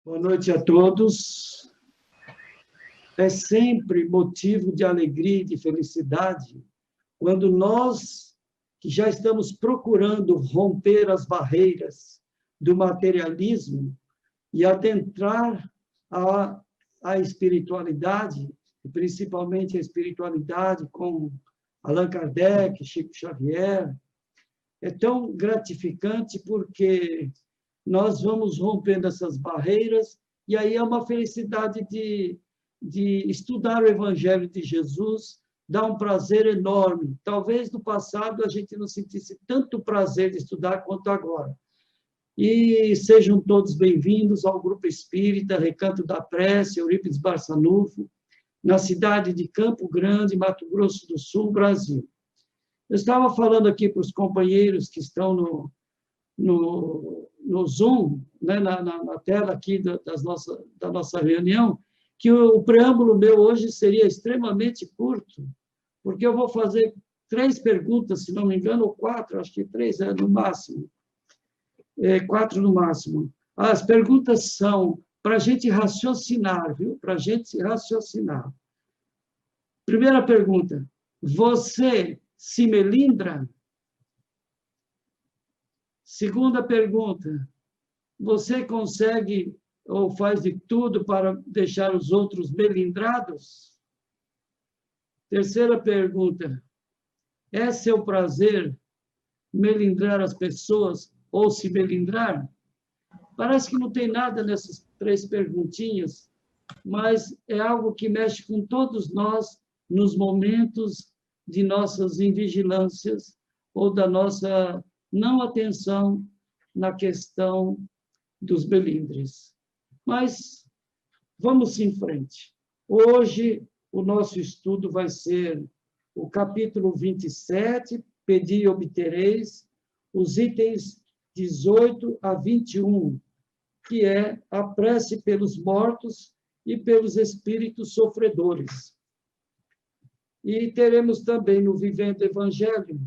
Boa noite a todos. É sempre motivo de alegria e de felicidade quando nós, que já estamos procurando romper as barreiras do materialismo e adentrar a espiritualidade, principalmente a espiritualidade com Allan Kardec, Chico Xavier, é tão gratificante porque nós vamos rompendo essas barreiras e aí é uma felicidade de estudar o Evangelho de Jesus, dá um prazer enorme. Talvez no passado a gente não sentisse tanto prazer de estudar quanto agora. E sejam todos bem-vindos ao Grupo Espírita Recanto da Prece, Eurípides Barçanufo, na cidade de Campo Grande, Mato Grosso do Sul, Brasil. Eu estava falando aqui para os companheiros que estão no Zoom, né, na tela aqui da nossa reunião, que o preâmbulo meu hoje seria extremamente curto, porque eu vou fazer 3 perguntas, se não me engano, ou 4, acho que 3 no máximo. 4 no máximo. As perguntas são para a gente raciocinar, viu? Para a gente raciocinar. Primeira pergunta: você se melindra? Segunda pergunta: você consegue ou faz de tudo para deixar os outros melindrados? Terceira pergunta: é seu prazer melindrar as pessoas ou se melindrar? Parece que não tem nada nessas 3 perguntinhas, mas é algo que mexe com todos nós nos momentos de nossas invigilâncias ou da nossa não atenção na questão dos melindres. Mas vamos em frente. Hoje, o nosso estudo vai ser o capítulo 27, Pedi e obtereis, os itens 18 a 21, que é a prece pelos mortos e pelos espíritos sofredores. E teremos também no Vivendo Evangelho,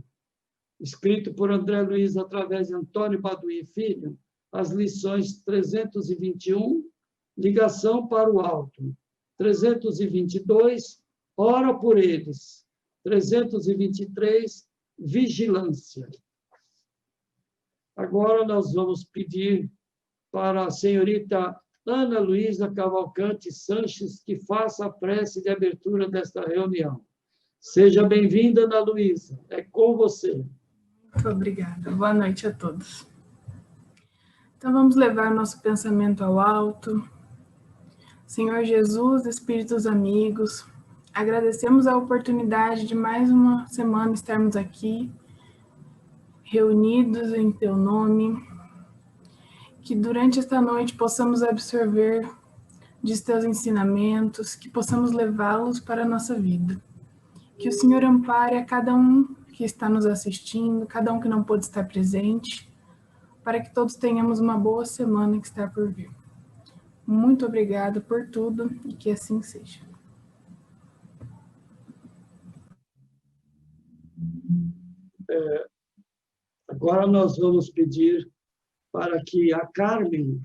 escrito por André Luiz através de Antônio Baduí Filho, as lições 321, ligação para o alto, 322, ora por eles, 323, vigilância. Agora nós vamos pedir para a senhorita Ana Luísa Cavalcante Sanches que faça a prece de abertura desta reunião. Seja bem-vinda, Ana Luísa. É com você. Muito obrigada. Boa noite a todos. Então, vamos levar nosso pensamento ao alto. Senhor Jesus, Espíritos amigos, agradecemos a oportunidade de mais uma semana estarmos aqui, reunidos em Teu nome, que durante esta noite possamos absorver de Teus ensinamentos, que possamos levá-los para a nossa vida. Que o Senhor ampare a cada um que está nos assistindo, cada um que não pôde estar presente, para que todos tenhamos uma boa semana que está por vir. Muito obrigada por tudo e que assim seja. Agora nós vamos pedir para que a Carmen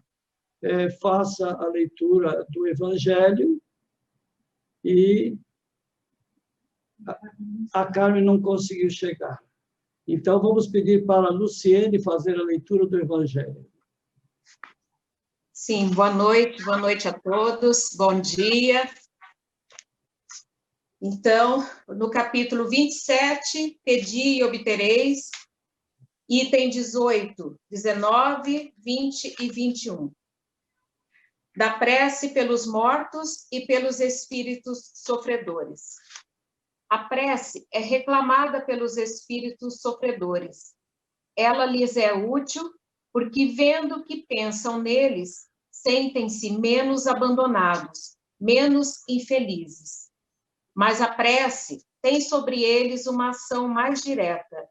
faça a leitura do Evangelho e a Carmen não conseguiu chegar. Então, vamos pedir para a Luciene fazer a leitura do Evangelho. Sim, boa noite a todos, bom dia. Então, no capítulo 27, Pedi e obtereis, item 18, 19, 20 e 21. Da prece pelos mortos e pelos espíritos sofredores. A prece é reclamada pelos espíritos sofredores. Ela lhes é útil porque, vendo que pensam neles, sentem-se menos abandonados, menos infelizes. Mas a prece tem sobre eles uma ação mais direta.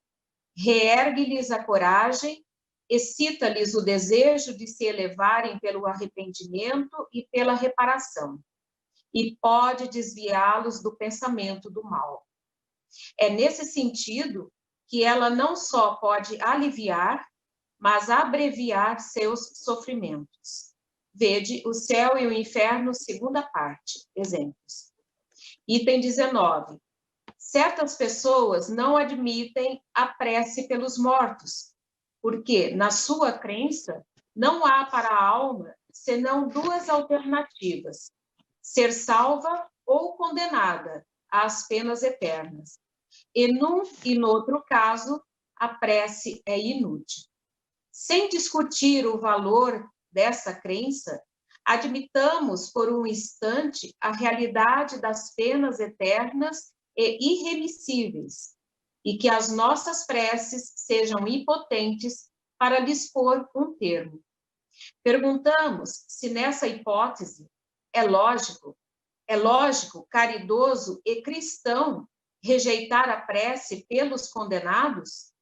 Reergue-lhes a coragem, excita-lhes o desejo de se elevarem pelo arrependimento e pela reparação, e pode desviá-los do pensamento do mal. É nesse sentido que ela não só pode aliviar, mas abreviar seus sofrimentos. Vede o céu e o inferno, segunda parte. Exemplos. Item 19. Certas pessoas não admitem a prece pelos mortos, porque, na sua crença, não há para a alma senão duas alternativas: ser salva ou condenada às penas eternas. E num e no outro caso, a prece é inútil. Sem discutir o valor dessa crença, admitamos por um instante a realidade das penas eternas e irremissíveis, e que as nossas preces sejam impotentes para lhes pôr um termo. Perguntamos se nessa hipótese é lógico, caridoso e cristão rejeitar a prece pelos condenados?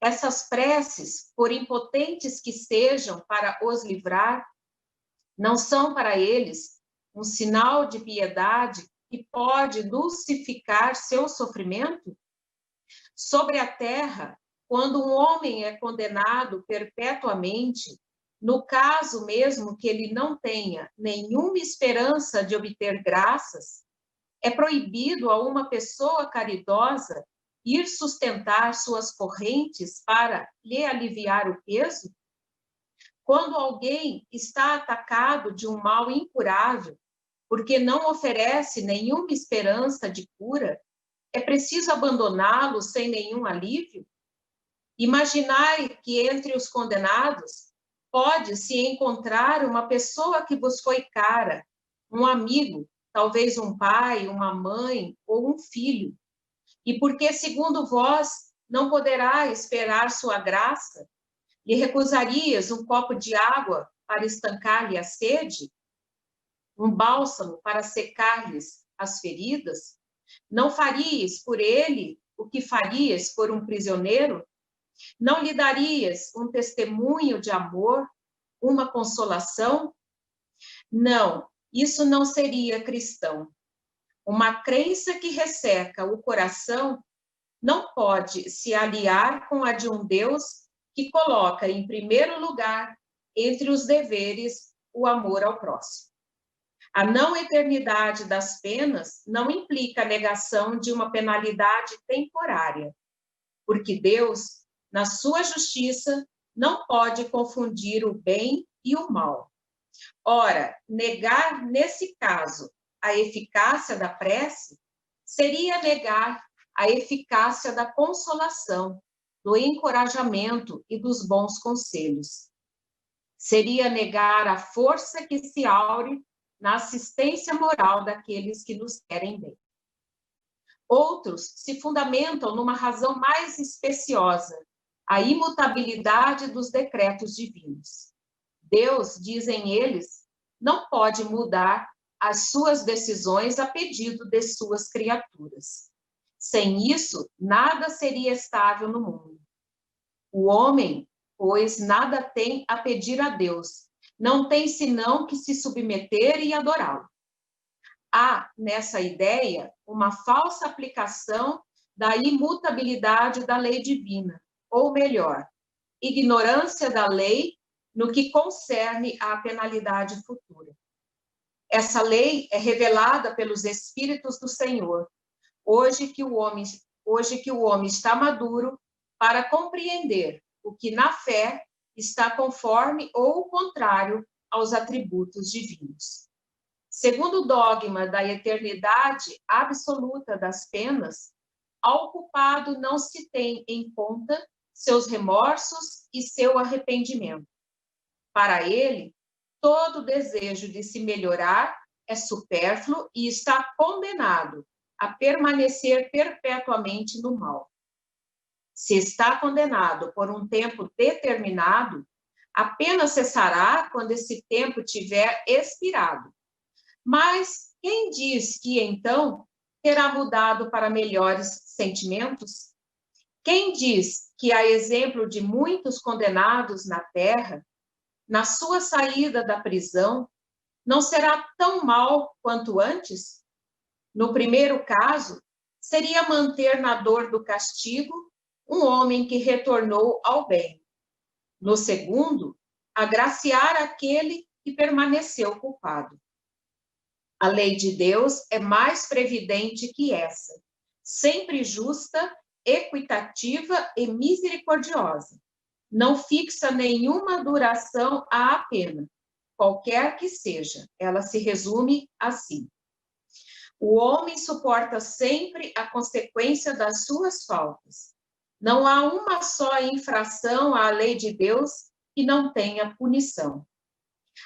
Essas preces, por impotentes que sejam para os livrar, não são para eles um sinal de piedade que pode dulcificar seu sofrimento? Sobre a terra, quando um homem é condenado perpetuamente, no caso mesmo que ele não tenha nenhuma esperança de obter graças, é proibido a uma pessoa caridosa ir sustentar suas correntes para lhe aliviar o peso? Quando alguém está atacado de um mal incurável, porque não oferece nenhuma esperança de cura, é preciso abandoná-lo sem nenhum alívio? Imaginai que entre os condenados pode-se encontrar uma pessoa que vos foi cara, um amigo, talvez um pai, uma mãe ou um filho, e porque, segundo vós, não poderá esperar sua graça, lhe recusarias um copo de água para estancar-lhe a sede? Um bálsamo para secar-lhes as feridas? Não farias por ele o que farias por um prisioneiro? Não lhe darias um testemunho de amor, uma consolação? Não, isso não seria cristão. Uma crença que resseca o coração não pode se aliar com a de um Deus que coloca em primeiro lugar, entre os deveres, o amor ao próximo. A não eternidade das penas não implica a negação de uma penalidade temporária, porque Deus, na sua justiça, não pode confundir o bem e o mal. Ora, negar, nesse caso, a eficácia da prece seria negar a eficácia da consolação, do encorajamento e dos bons conselhos. Seria negar a força que se aure na assistência moral daqueles que nos querem bem. Outros se fundamentam numa razão mais especiosa, a imutabilidade dos decretos divinos. Deus, dizem eles, não pode mudar as suas decisões a pedido de suas criaturas. Sem isso, nada seria estável no mundo. O homem, pois, nada tem a pedir a Deus, não tem senão que se submeter e adorá-lo. Há, nessa ideia, uma falsa aplicação da imutabilidade da lei divina, ou melhor, ignorância da lei no que concerne à penalidade futura. Essa lei é revelada pelos Espíritos do Senhor, hoje que o homem está maduro para compreender o que na fé está conforme ou contrário aos atributos divinos. Segundo o dogma da eternidade absoluta das penas, ao culpado não se tem em conta seus remorsos e seu arrependimento. Para ele, todo desejo de se melhorar é supérfluo e está condenado a permanecer perpetuamente no mal. Se está condenado por um tempo determinado, a pena cessará quando esse tempo tiver expirado. Mas quem diz que, então, terá mudado para melhores sentimentos? Quem diz que, a exemplo de muitos condenados na terra, na sua saída da prisão, não será tão mal quanto antes? No primeiro caso, seria manter na dor do castigo um homem que retornou ao bem. No segundo, agraciar aquele e permaneceu culpado. A lei de Deus é mais previdente que essa, sempre justa, equitativa e misericordiosa. Não fixa nenhuma duração à pena, qualquer que seja. Ela se resume assim: o homem suporta sempre a consequência das suas faltas. Não há uma só infração à lei de Deus que não tenha punição.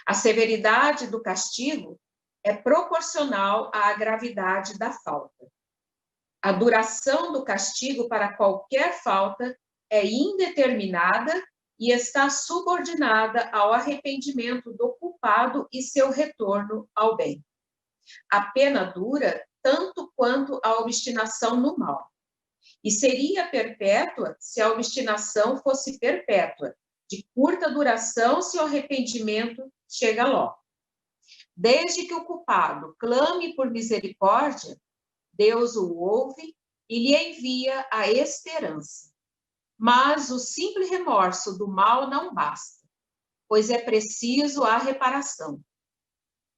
A severidade do castigo é proporcional à gravidade da falta. A duração do castigo para qualquer falta é indeterminada e está subordinada ao arrependimento do culpado e seu retorno ao bem. A pena dura tanto quanto a obstinação no mal. E seria perpétua se a obstinação fosse perpétua, de curta duração se o arrependimento chega logo. Desde que o culpado clame por misericórdia, Deus o ouve e lhe envia a esperança. Mas o simples remorso do mal não basta, pois é preciso a reparação.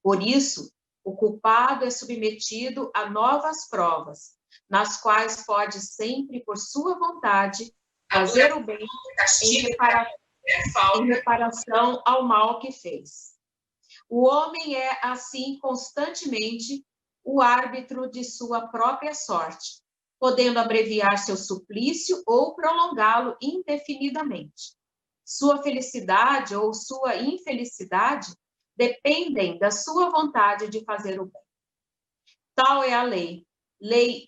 Por isso, o culpado é submetido a novas provas, nas quais pode sempre, por sua vontade, fazer o bem em reparação ao mal que fez. O homem é, assim, constantemente o árbitro de sua própria sorte, podendo abreviar seu suplício ou prolongá-lo indefinidamente. Sua felicidade ou sua infelicidade dependem da sua vontade de fazer o bem. Tal é a lei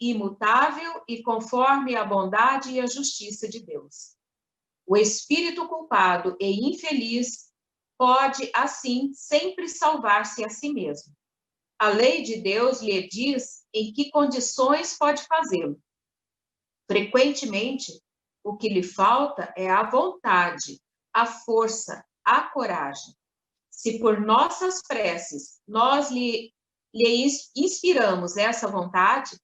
imutável e conforme a bondade e a justiça de Deus. O espírito culpado e infeliz pode, assim, sempre salvar-se a si mesmo. A lei de Deus lhe diz em que condições pode fazê-lo. Frequentemente, o que lhe falta é a vontade, a força, a coragem. Se por nossas preces nós lhe inspiramos essa vontade,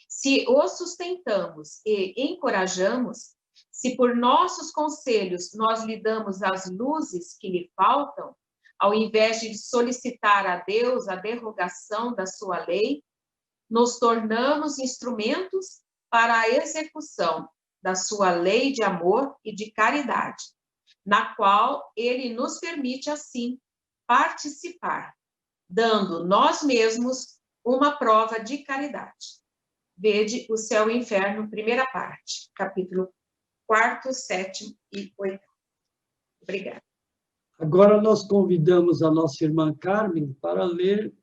se o sustentamos e encorajamos, se por nossos conselhos nós lhe damos as luzes que lhe faltam, ao invés de solicitar a Deus a derrogação da sua lei, nos tornamos instrumentos para a execução da sua lei de amor e de caridade, na qual ele nos permite, assim, participar, dando nós mesmos uma prova de caridade. Vede O Céu e o Inferno, primeira parte, capítulo 4º, 7º e 8º. Obrigada. Agora nós convidamos a nossa irmã Carmen para ler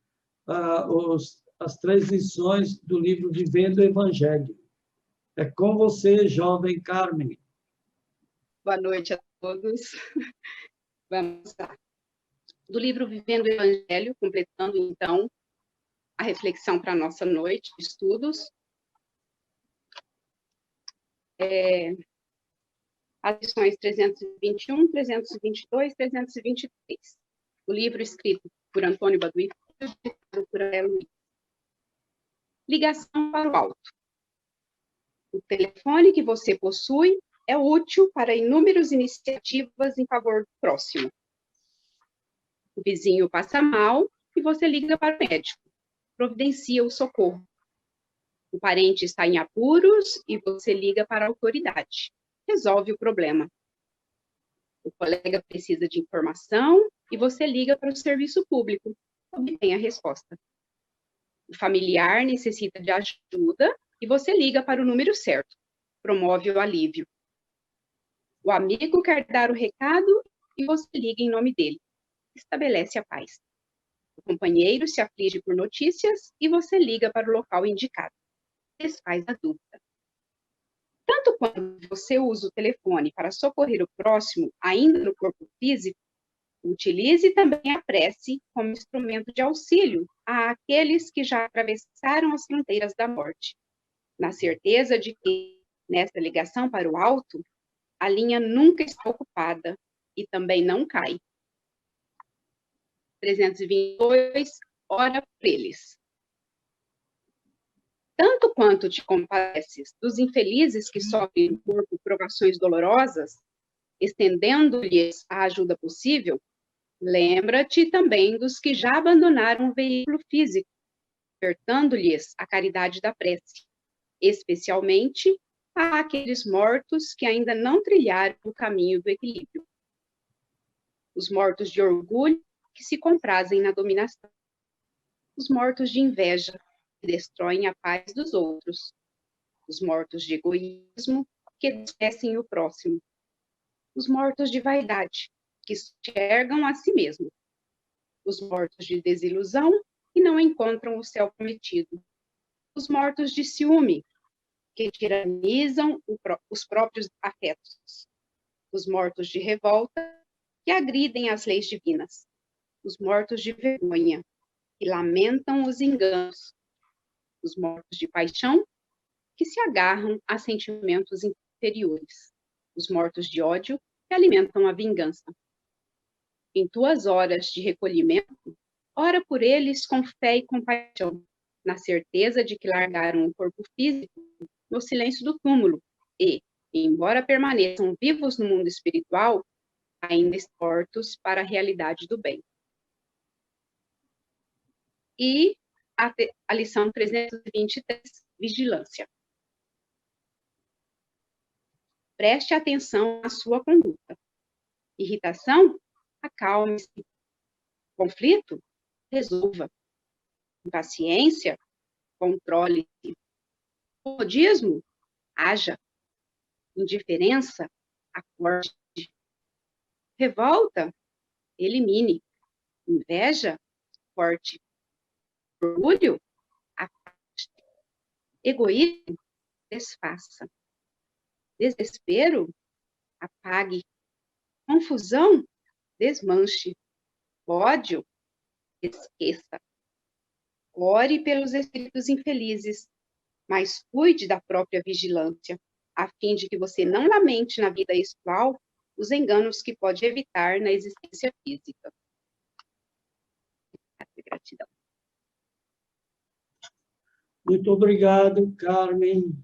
as 3 lições do livro Vivendo o Evangelho. É com você, jovem Carmen. Boa noite a todos. Vamos lá. Do livro Vivendo o Evangelho, completando, então, a reflexão para a nossa noite de estudos. As lições 321, 322, 323. O livro escrito por Antônio Baduy, ditado por André Luiz. Ligação para o alto. O telefone que você possui é útil para inúmeras iniciativas em favor do próximo. O vizinho passa mal e você liga para o médico. Providencia o socorro. O parente está em apuros e você liga para a autoridade. Resolve o problema. O colega precisa de informação e você liga para o serviço público. Obtém a resposta. O familiar necessita de ajuda e você liga para o número certo. Promove o alívio. O amigo quer dar o recado e você liga em nome dele. Estabelece a paz. O companheiro se aflige por notícias e você liga para o local indicado. Desfaz a dúvida. Tanto quando você usa o telefone para socorrer o próximo, ainda no corpo físico, utilize também a prece como instrumento de auxílio àqueles que já atravessaram as fronteiras da morte, na certeza de que, nesta ligação para o alto, a linha nunca está ocupada e também não cai. 322, ora por eles. Tanto quanto te compadeces dos infelizes que sofrem no corpo provações dolorosas, estendendo-lhes a ajuda possível, Lembra-te também dos que já abandonaram o veículo físico, ofertando-lhes a caridade da prece, especialmente àqueles mortos que ainda não trilharam o caminho do equilíbrio. Os mortos de orgulho que se comprazem na dominação. Os mortos de inveja que destroem a paz dos outros. Os mortos de egoísmo que desfecem o próximo. Os mortos de vaidade que enxergam a si mesmo. Os mortos de desilusão que não encontram o céu prometido. Os mortos de ciúme que tiranizam os próprios afetos. Os mortos de revolta que agridem as leis divinas. Os mortos de vergonha que lamentam os enganos. Os mortos de paixão que se agarram a sentimentos inferiores. Os mortos de ódio que alimentam a vingança. Em tuas horas de recolhimento, ora por eles com fé e compaixão, na certeza de que largaram o corpo físico no silêncio do túmulo e, embora permaneçam vivos no mundo espiritual, ainda exportos para a realidade do bem. E a lição 323, vigilância. Preste atenção à sua conduta. Irritação? Acalme-se. Conflito? Resolva. Impaciência? Controle-se. Comodismo? Haja. Indiferença? Acorde. Revolta? Elimine. Inveja? Corte. Orgulho? Afaste. Egoísmo? Desfaça. Desespero? Apague. Confusão? Desmanche. Ódio? Esqueça. Ore pelos espíritos infelizes, mas cuide da própria vigilância, a fim de que você não lamente na vida espiritual os enganos que pode evitar na existência física. Gratidão. Muito obrigado, Carmen.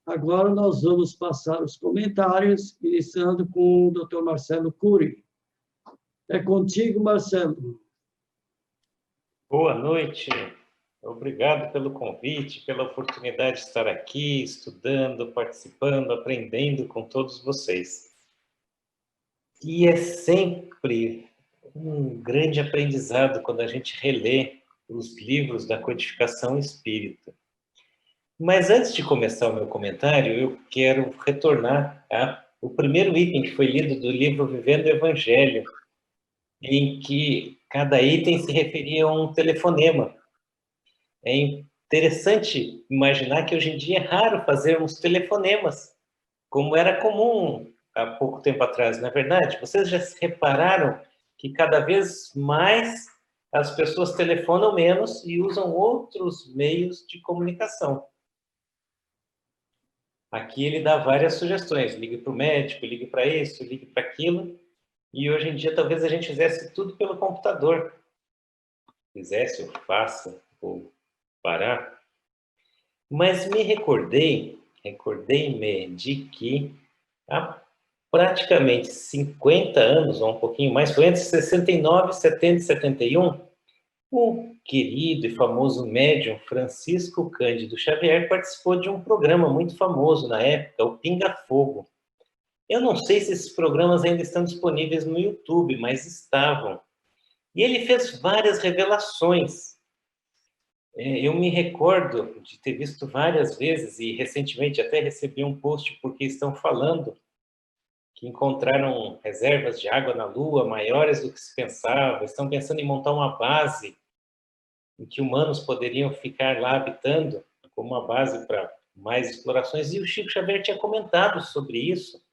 Agora nós vamos passar os comentários, iniciando com o Dr. Marcelo Cury. É contigo, Marcelo. Boa noite. Obrigado pelo convite, pela oportunidade de estar aqui, estudando, participando, aprendendo com todos vocês. E é sempre um grande aprendizado quando a gente relê os livros da codificação espírita. Mas antes de começar o meu comentário, eu quero retornar ao primeiro item que foi lido do livro Vivendo o Evangelho, em que cada item se referia a um telefonema. É interessante imaginar que hoje em dia é raro fazermos telefonemas, como era comum há pouco tempo atrás, não é verdade? Vocês já se repararam que cada vez mais as pessoas telefonam menos e usam outros meios de comunicação. Aqui ele dá várias sugestões, ligue para o médico, ligue para isso, ligue para aquilo, e hoje em dia talvez a gente fizesse tudo pelo computador. Fizesse ou faça, ou parar. Mas me recordei-me de que há praticamente 50 anos, ou um pouquinho mais, foi entre 69, 70 e 71, o querido e famoso médium Francisco Cândido Xavier participou de um programa muito famoso na época, o Pinga Fogo. Eu não sei se esses programas ainda estão disponíveis no YouTube, mas estavam. E ele fez várias revelações. Eu me recordo de ter visto várias vezes, e recentemente até recebi um post porque estão falando que encontraram reservas de água na Lua maiores do que se pensava, estão pensando em montar uma base em que humanos poderiam ficar lá habitando, como uma base para mais explorações. E o Chico Xavier tinha comentado sobre isso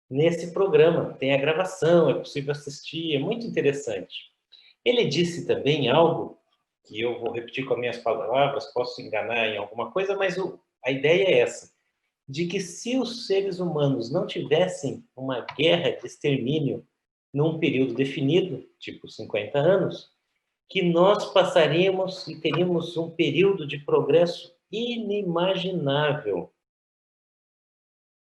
nesse programa. Tem a gravação, é possível assistir, é muito interessante. Ele disse também algo que eu vou repetir com as minhas palavras, posso enganar em alguma coisa, mas a ideia é essa, de que se os seres humanos não tivessem uma guerra de extermínio num período definido, tipo 50 anos, que nós passaríamos e teríamos um período de progresso inimaginável.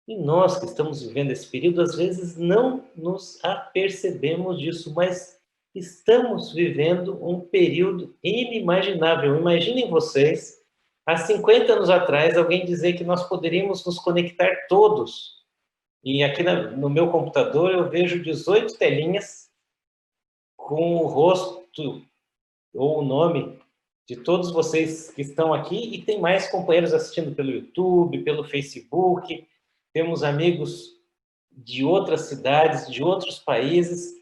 E nós que estamos vivendo esse período, às vezes não nos apercebemos disso, mas Estamos vivendo um período inimaginável. Imaginem vocês, há 50 anos atrás, alguém dizer que nós poderíamos nos conectar todos. E aqui no meu computador eu vejo 18 telinhas com o rosto ou o nome de todos vocês que estão aqui, e tem mais companheiros assistindo pelo YouTube, pelo Facebook, temos amigos de outras cidades, de outros países,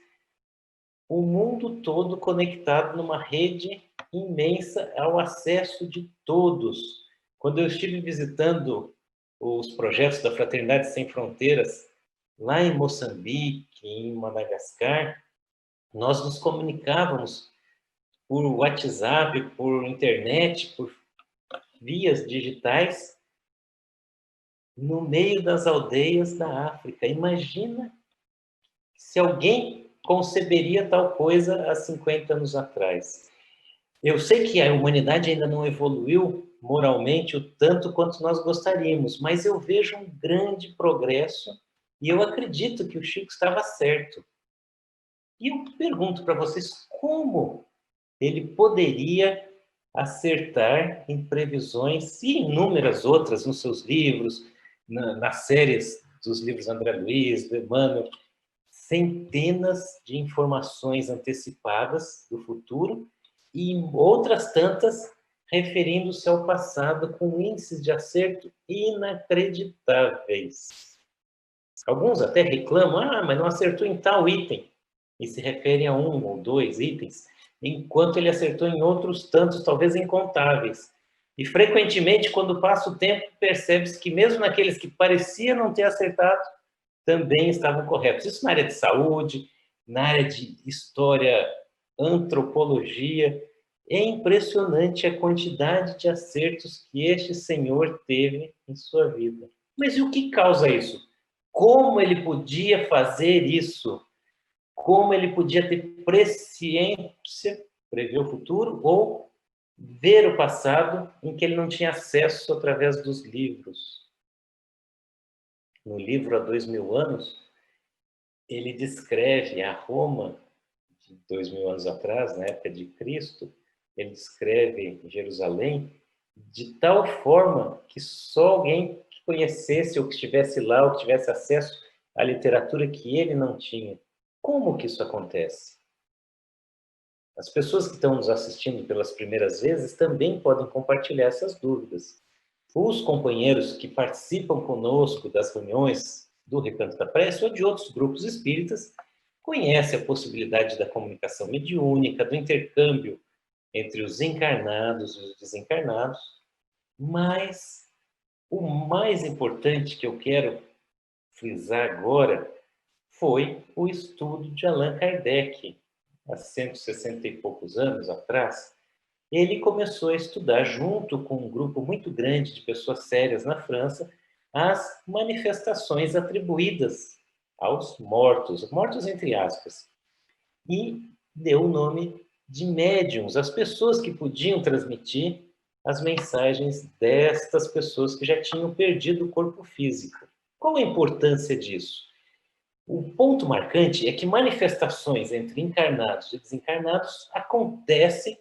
o mundo todo conectado numa rede imensa ao acesso de todos. Quando eu estive visitando os projetos da Fraternidade Sem Fronteiras, lá em Moçambique, em Madagascar, nós nos comunicávamos por WhatsApp, por internet, por vias digitais, no meio das aldeias da África. Imagina se alguém conceberia tal coisa há 50 anos atrás. Eu sei que a humanidade ainda não evoluiu moralmente o tanto quanto nós gostaríamos, mas eu vejo um grande progresso e eu acredito que o Chico estava certo. E eu pergunto para vocês, como ele poderia acertar em previsões e inúmeras outras nos seus livros, nas séries dos livros André Luiz, do Emmanuel, centenas de informações antecipadas do futuro e outras tantas referindo-se ao passado com índices de acerto inacreditáveis. Alguns até reclamam, mas não acertou em tal item, e se referem a 1 ou 2 itens, enquanto ele acertou em outros tantos, talvez incontáveis. E frequentemente, quando passa o tempo, percebe-se que mesmo naqueles que pareciam não ter acertado, também estavam corretos. Isso na área de saúde, na área de história, antropologia. É impressionante a quantidade de acertos que este senhor teve em sua vida. Mas e o que causa isso? Como ele podia fazer isso? Como ele podia ter presciência, prever o futuro, ou ver o passado em que ele não tinha acesso através dos livros? No livro Há 2000 anos, ele descreve a Roma de 2000 anos atrás, na época de Cristo, ele descreve Jerusalém de tal forma que só alguém que conhecesse ou que estivesse lá ou que tivesse acesso à literatura que ele não tinha. Como que isso acontece? As pessoas que estão nos assistindo pelas primeiras vezes também podem compartilhar essas dúvidas. Os companheiros que participam conosco das reuniões do Recanto da Prece ou de outros grupos espíritas conhecem a possibilidade da comunicação mediúnica, do intercâmbio entre os encarnados e os desencarnados, mas o mais importante que eu quero frisar agora foi o estudo de Allan Kardec, há 160 e poucos anos atrás. Ele começou a estudar, junto com um grupo muito grande de pessoas sérias na França, as manifestações atribuídas aos mortos, mortos entre aspas, e deu o nome de médiuns, as pessoas que podiam transmitir as mensagens destas pessoas que já tinham perdido o corpo físico. Qual a importância disso? O ponto marcante é que manifestações entre encarnados e desencarnados acontecem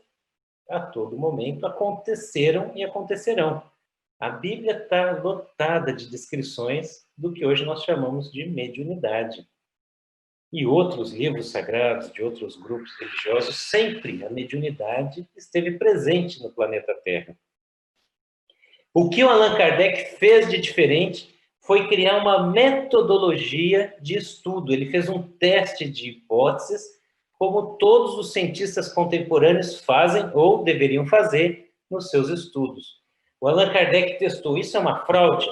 a todo momento, aconteceram e acontecerão. A Bíblia está lotada de descrições do que hoje nós chamamos de mediunidade. E outros livros sagrados de outros grupos religiosos, sempre a mediunidade esteve presente no planeta Terra. O que o Allan Kardec fez de diferente foi criar uma metodologia de estudo. Ele fez um teste de hipóteses, como todos os cientistas contemporâneos fazem ou deveriam fazer nos seus estudos. O Allan Kardec testou: isso é uma fraude?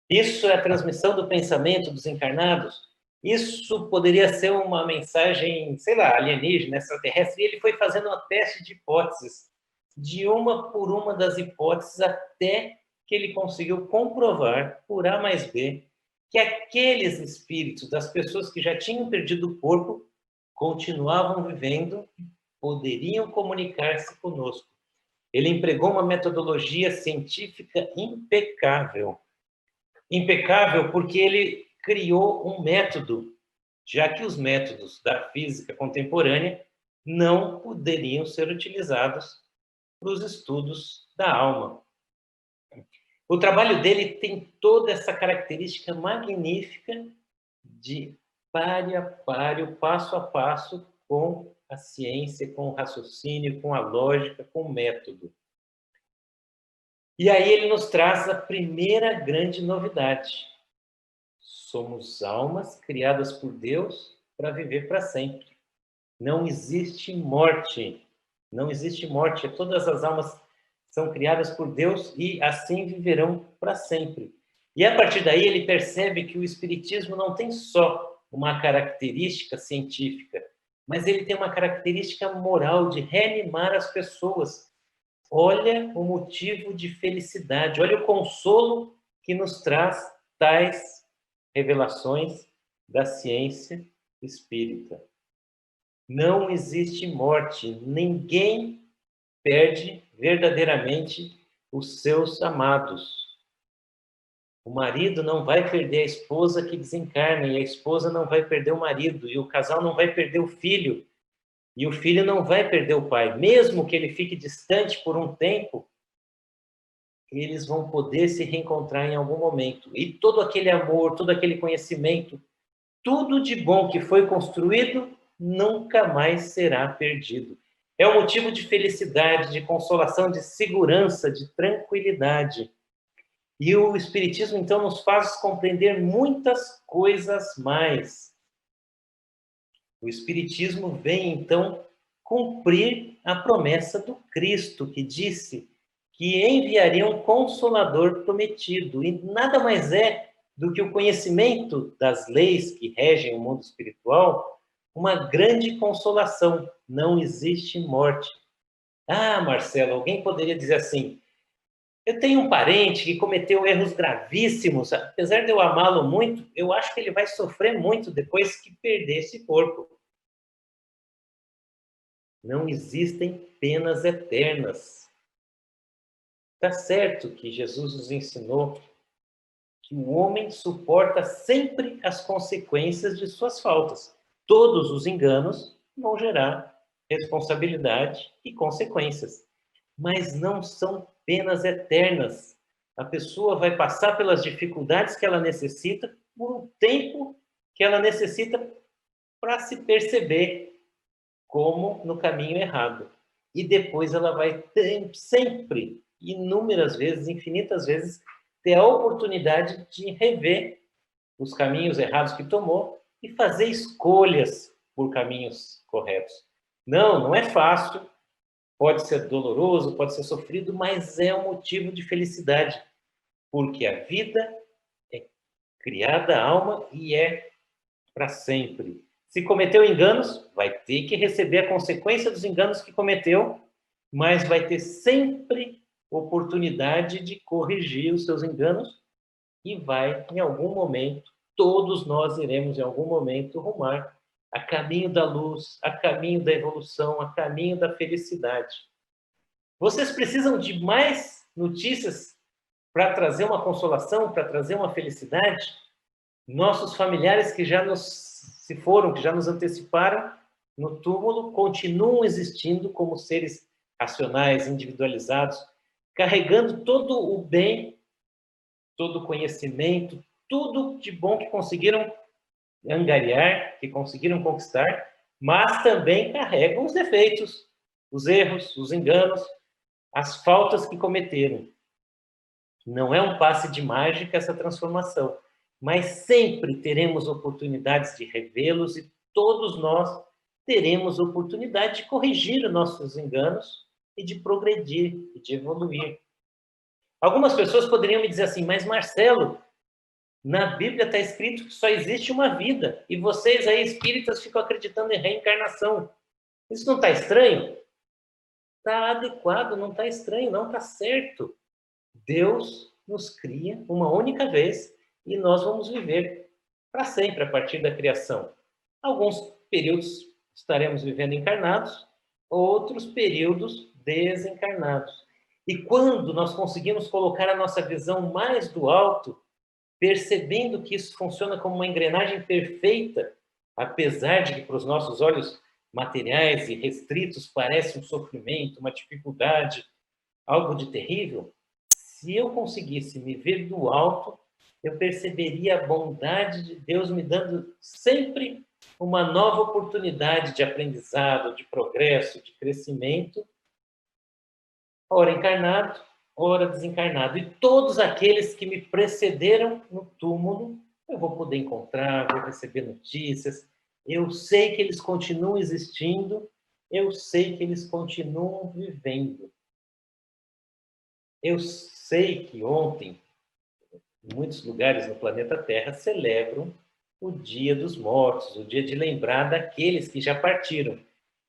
Isso é a transmissão do pensamento dos encarnados? Isso poderia ser uma mensagem, sei lá, alienígena, extraterrestre? E ele foi fazendo um teste de hipóteses, de uma por uma das hipóteses, até que ele conseguiu comprovar, por A mais B, que aqueles espíritos das pessoas que já tinham perdido o corpo continuavam vivendo, poderiam comunicar-se conosco. Ele empregou uma metodologia científica impecável. Impecável porque ele criou um método já que os métodos da física contemporânea não poderiam ser utilizados para os estudos da alma. O trabalho dele tem toda essa característica magnífica de pare a pare, passo a passo com a ciência, com o raciocínio, com a lógica, com o método. E aí ele nos traz a primeira grande novidade. Somos almas criadas por Deus para viver para sempre. Não existe morte. Não existe morte. Todas as almas são criadas por Deus e assim viverão para sempre. E a partir daí ele percebe que o Espiritismo não tem só uma característica científica, mas ele tem uma característica moral de reanimar as pessoas. Olha o motivo de felicidade, olha o consolo que nos traz tais revelações da ciência espírita. Não existe morte, ninguém perde verdadeiramente os seus amados. O marido não vai perder a esposa que desencarna, e a esposa não vai perder o marido, e o casal não vai perder o filho, e o filho não vai perder o pai. Mesmo que ele fique distante por um tempo, eles vão poder se reencontrar em algum momento. E todo aquele amor, todo aquele conhecimento, tudo de bom que foi construído, nunca mais será perdido. É um motivo de felicidade, de consolação, de segurança, de tranquilidade. E o Espiritismo, então, nos faz compreender muitas coisas mais. O Espiritismo vem, então, cumprir a promessa do Cristo, que disse que enviaria um Consolador prometido. E nada mais é do que o conhecimento das leis que regem o mundo espiritual, uma grande consolação. Não existe morte. Ah, Marcelo, alguém poderia dizer assim: eu tenho um parente que cometeu erros gravíssimos, apesar de eu amá-lo muito, eu acho que ele vai sofrer muito depois que perder esse corpo. Não existem penas eternas. Está certo que Jesus nos ensinou que o homem suporta sempre as consequências de suas faltas. Todos os enganos vão gerar responsabilidade e consequências, mas não são penas eternas. A pessoa vai passar pelas dificuldades que ela necessita por um tempo que ela necessita para se perceber como no caminho errado. E depois ela vai sempre, inúmeras vezes, infinitas vezes, ter a oportunidade de rever os caminhos errados que tomou e fazer escolhas por caminhos corretos. Não é fácil, pode ser doloroso, pode ser sofrido, mas é um motivo de felicidade, porque a vida é criada a alma e é para sempre. Se cometeu enganos, vai ter que receber a consequência dos enganos que cometeu, mas vai ter sempre oportunidade de corrigir os seus enganos e vai, em algum momento, todos nós iremos, em algum momento, rumar a caminho da luz, a caminho da evolução, a caminho da felicidade. Vocês precisam de mais notícias para trazer uma consolação, para trazer uma felicidade? Nossos familiares que já se foram, que já nos anteciparam no túmulo, continuam existindo como seres racionais, individualizados, carregando todo o bem, todo o conhecimento, tudo de bom que conseguiram angariar, que conseguiram conquistar, mas também carregam os defeitos, os erros, os enganos, as faltas que cometeram. Não é um passe de mágica essa transformação, mas sempre teremos oportunidades de revê-los e todos nós teremos oportunidade de corrigir os nossos enganos e de progredir e de evoluir. Algumas pessoas poderiam me dizer assim: mas Marcelo, na Bíblia está escrito que só existe uma vida e vocês aí espíritas ficam acreditando em reencarnação. Isso não está estranho? Está adequado, não está estranho, não está certo. Deus nos cria uma única vez e nós vamos viver para sempre a partir da criação. Alguns períodos estaremos vivendo encarnados, outros períodos desencarnados. E quando nós conseguimos colocar a nossa visão mais do alto, percebendo que isso funciona como uma engrenagem perfeita, apesar de que para os nossos olhos materiais e restritos parece um sofrimento, uma dificuldade, algo de terrível, se eu conseguisse me ver do alto, eu perceberia a bondade de Deus me dando sempre uma nova oportunidade de aprendizado, de progresso, de crescimento, ora encarnado, ora desencarnado. E todos aqueles que me precederam no túmulo, eu vou poder encontrar, vou receber notícias. Eu sei que eles continuam existindo, eu sei que eles continuam vivendo. Eu sei que ontem, em muitos lugares no planeta Terra, celebram o Dia dos Mortos, o dia de lembrar daqueles que já partiram.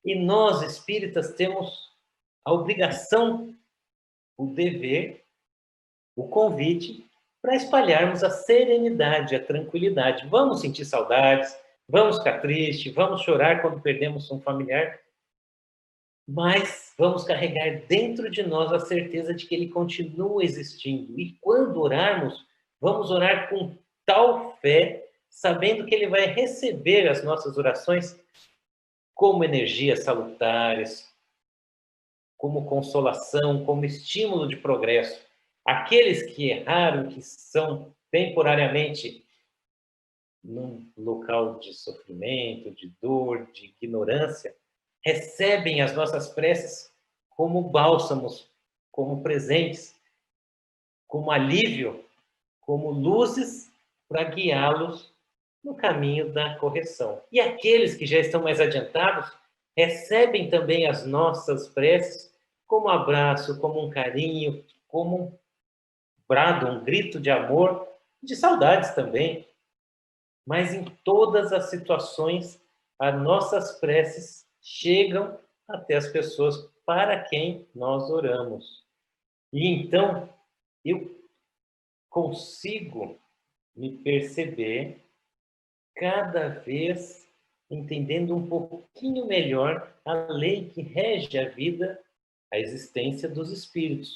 E nós, espíritas, temos a obrigação, o dever, o convite para espalharmos a serenidade, a tranquilidade. Vamos sentir saudades, vamos ficar tristes, vamos chorar quando perdemos um familiar, mas vamos carregar dentro de nós a certeza de que ele continua existindo. E quando orarmos, vamos orar com tal fé, sabendo que ele vai receber as nossas orações como energias salutares, como consolação, como estímulo de progresso. Aqueles que erraram, que são temporariamente num local de sofrimento, de dor, de ignorância, recebem as nossas preces como bálsamos, como presentes, como alívio, como luzes para guiá-los no caminho da correção. E aqueles que já estão mais adiantados recebem também as nossas preces como um abraço, como um carinho, como um brado, um grito de amor, de saudades também. Mas em todas as situações, as nossas preces chegam até as pessoas para quem nós oramos. E então, eu consigo me perceber cada vez entendendo um pouquinho melhor a lei que rege a vida, a existência dos espíritos.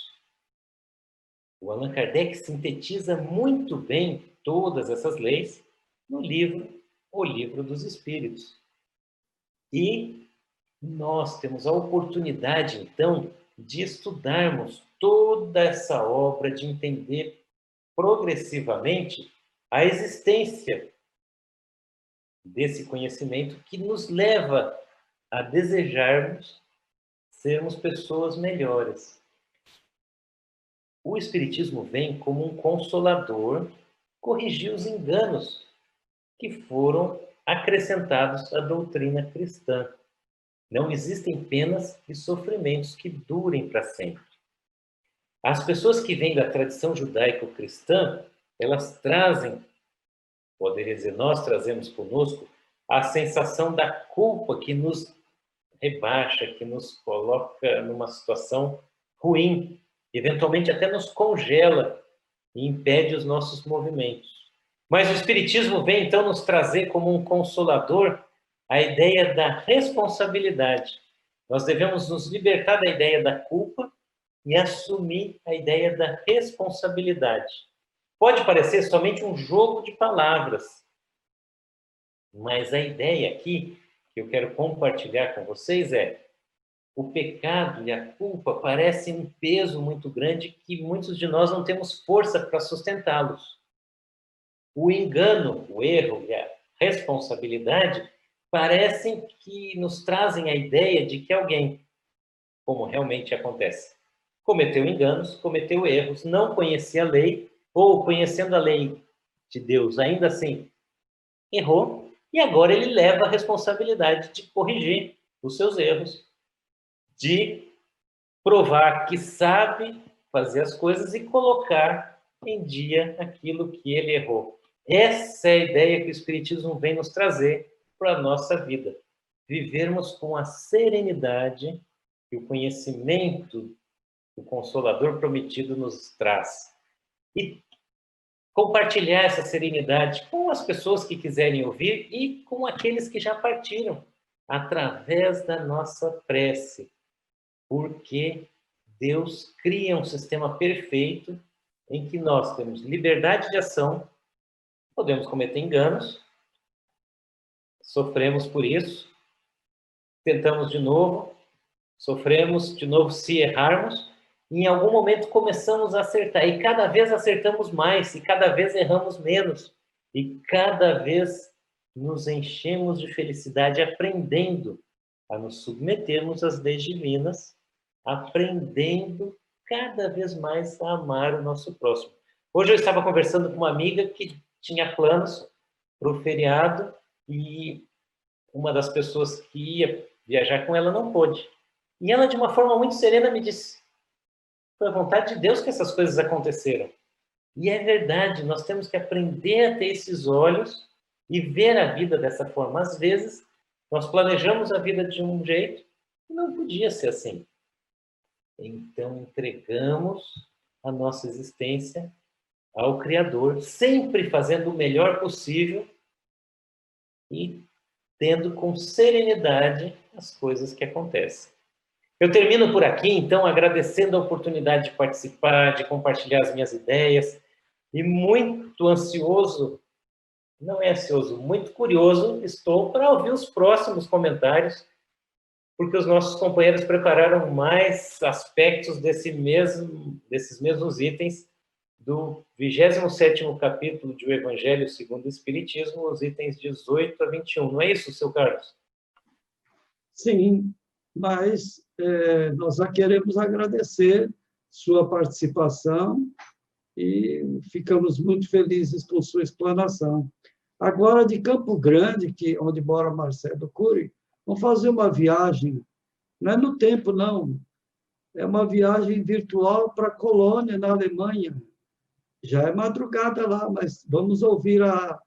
O Allan Kardec sintetiza muito bem todas essas leis no livro O Livro dos Espíritos. E nós temos a oportunidade, então, de estudarmos toda essa obra, de entender progressivamente a existência desse conhecimento que nos leva a desejarmos sermos pessoas melhores. O Espiritismo vem como um consolador corrigir os enganos que foram acrescentados à doutrina cristã. Não existem penas e sofrimentos que durem para sempre. As pessoas que vêm da tradição judaico-cristã, elas trazem, poderia dizer, nós trazemos conosco a sensação da culpa que nos rebaixa, que nos coloca numa situação ruim, eventualmente até nos congela e impede os nossos movimentos. Mas o Espiritismo vem, então, nos trazer como um consolador a ideia da responsabilidade. Nós devemos nos libertar da ideia da culpa e assumir a ideia da responsabilidade. Pode parecer somente um jogo de palavras, mas a ideia aqui que eu quero compartilhar com vocês é: o pecado e a culpa parecem um peso muito grande que muitos de nós não temos força para sustentá-los. O engano, o erro e a responsabilidade parecem que nos trazem a ideia de que alguém, como realmente acontece, cometeu enganos, cometeu erros, não conhecia a lei, ou conhecendo a lei de Deus, ainda assim, errou, e agora ele leva a responsabilidade de corrigir os seus erros, de provar que sabe fazer as coisas e colocar em dia aquilo que ele errou. Essa é a ideia que o Espiritismo vem nos trazer para a nossa vida. Vivermos com a serenidade que o conhecimento do Consolador prometido nos traz. E compartilhar essa serenidade com as pessoas que quiserem ouvir e com aqueles que já partiram, através da nossa prece. Porque Deus cria um sistema perfeito em que nós temos liberdade de ação, podemos cometer enganos, sofremos por isso, tentamos de novo, sofremos de novo se errarmos, e em algum momento começamos a acertar, e cada vez acertamos mais, e cada vez erramos menos, e cada vez nos enchemos de felicidade aprendendo a nos submetermos às leis divinas, aprendendo cada vez mais a amar o nosso próximo. Hoje eu estava conversando com uma amiga que tinha planos para o feriado e uma das pessoas que ia viajar com ela não pôde. E ela, de uma forma muito serena, me disse: foi a vontade de Deus que essas coisas aconteceram. E é verdade, nós temos que aprender a ter esses olhos e ver a vida dessa forma. Às vezes, nós planejamos a vida de um jeito e não podia ser assim. Então, entregamos a nossa existência ao Criador, sempre fazendo o melhor possível e tendo com serenidade as coisas que acontecem. Eu termino por aqui, então, agradecendo a oportunidade de participar, de compartilhar as minhas ideias, e muito ansioso, não é ansioso, muito curioso estou para ouvir os próximos comentários, porque os nossos companheiros prepararam mais aspectos desses mesmos itens do 27º capítulo do Evangelho segundo o Espiritismo, os itens 18 a 21. Não é isso, seu Carlos? Sim, mas nós já queremos agradecer sua participação e ficamos muito felizes com sua explanação. Agora, de Campo Grande, onde mora Marcelo Cury, vamos fazer uma viagem, não é no tempo, não, é uma viagem virtual para Colônia, na Alemanha. Já é madrugada lá, mas vamos ouvir a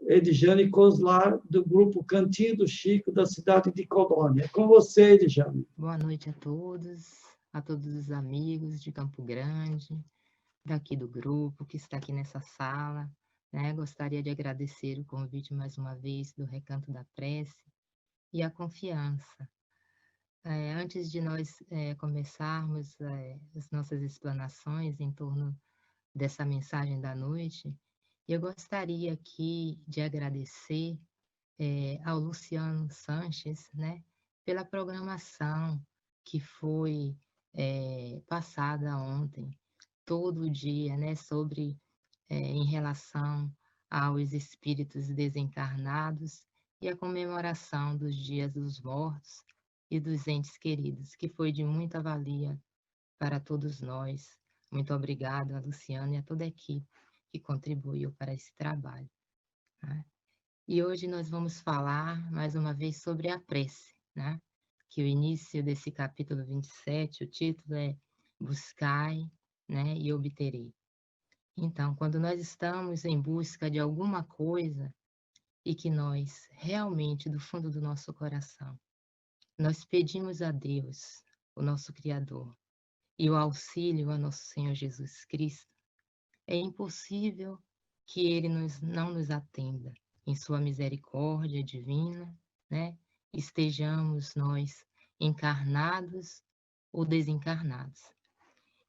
Edjane Coslar, do grupo Cantinho do Chico, da cidade de Colônia. É com você, Edjane. Boa noite a todos os amigos de Campo Grande, daqui do grupo que está aqui nessa sala. Gostaria de agradecer o convite mais uma vez do Recanto da Prece e a confiança. Antes de nós começarmos as nossas explanações em torno dessa mensagem da noite, eu gostaria aqui de agradecer ao Luciano Sanches, pela programação que foi passada ontem, todo dia, sobre em relação aos espíritos desencarnados e a comemoração dos dias dos mortos e dos entes queridos, que foi de muita valia para todos nós. Muito obrigada, Luciano, e a toda a equipe que contribuiu para esse trabalho. E hoje nós vamos falar, mais uma vez, sobre a prece, que o início desse capítulo 27, o título é Buscai, e obterei. Então, quando nós estamos em busca de alguma coisa e que nós, realmente, do fundo do nosso coração, nós pedimos a Deus, o nosso Criador, e o auxílio a nosso Senhor Jesus Cristo, é impossível que Ele não nos atenda. Em sua misericórdia divina, estejamos nós encarnados ou desencarnados.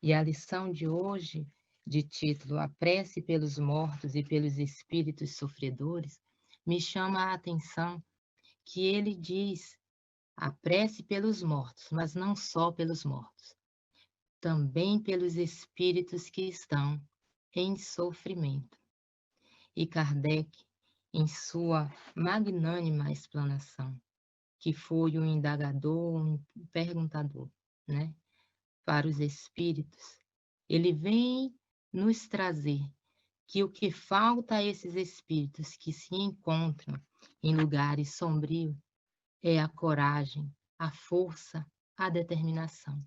E a lição de hoje, de título A Prece pelos Mortos e pelos Espíritos Sofredores, me chama a atenção que ele diz a prece pelos mortos, mas não só pelos mortos, também pelos espíritos que estão em sofrimento. E Kardec, em sua magnânima explanação, que foi um indagador, um perguntador, para os espíritos, ele vem nos trazer que o que falta a esses espíritos que se encontram em lugares sombrios é a coragem, a força, a determinação.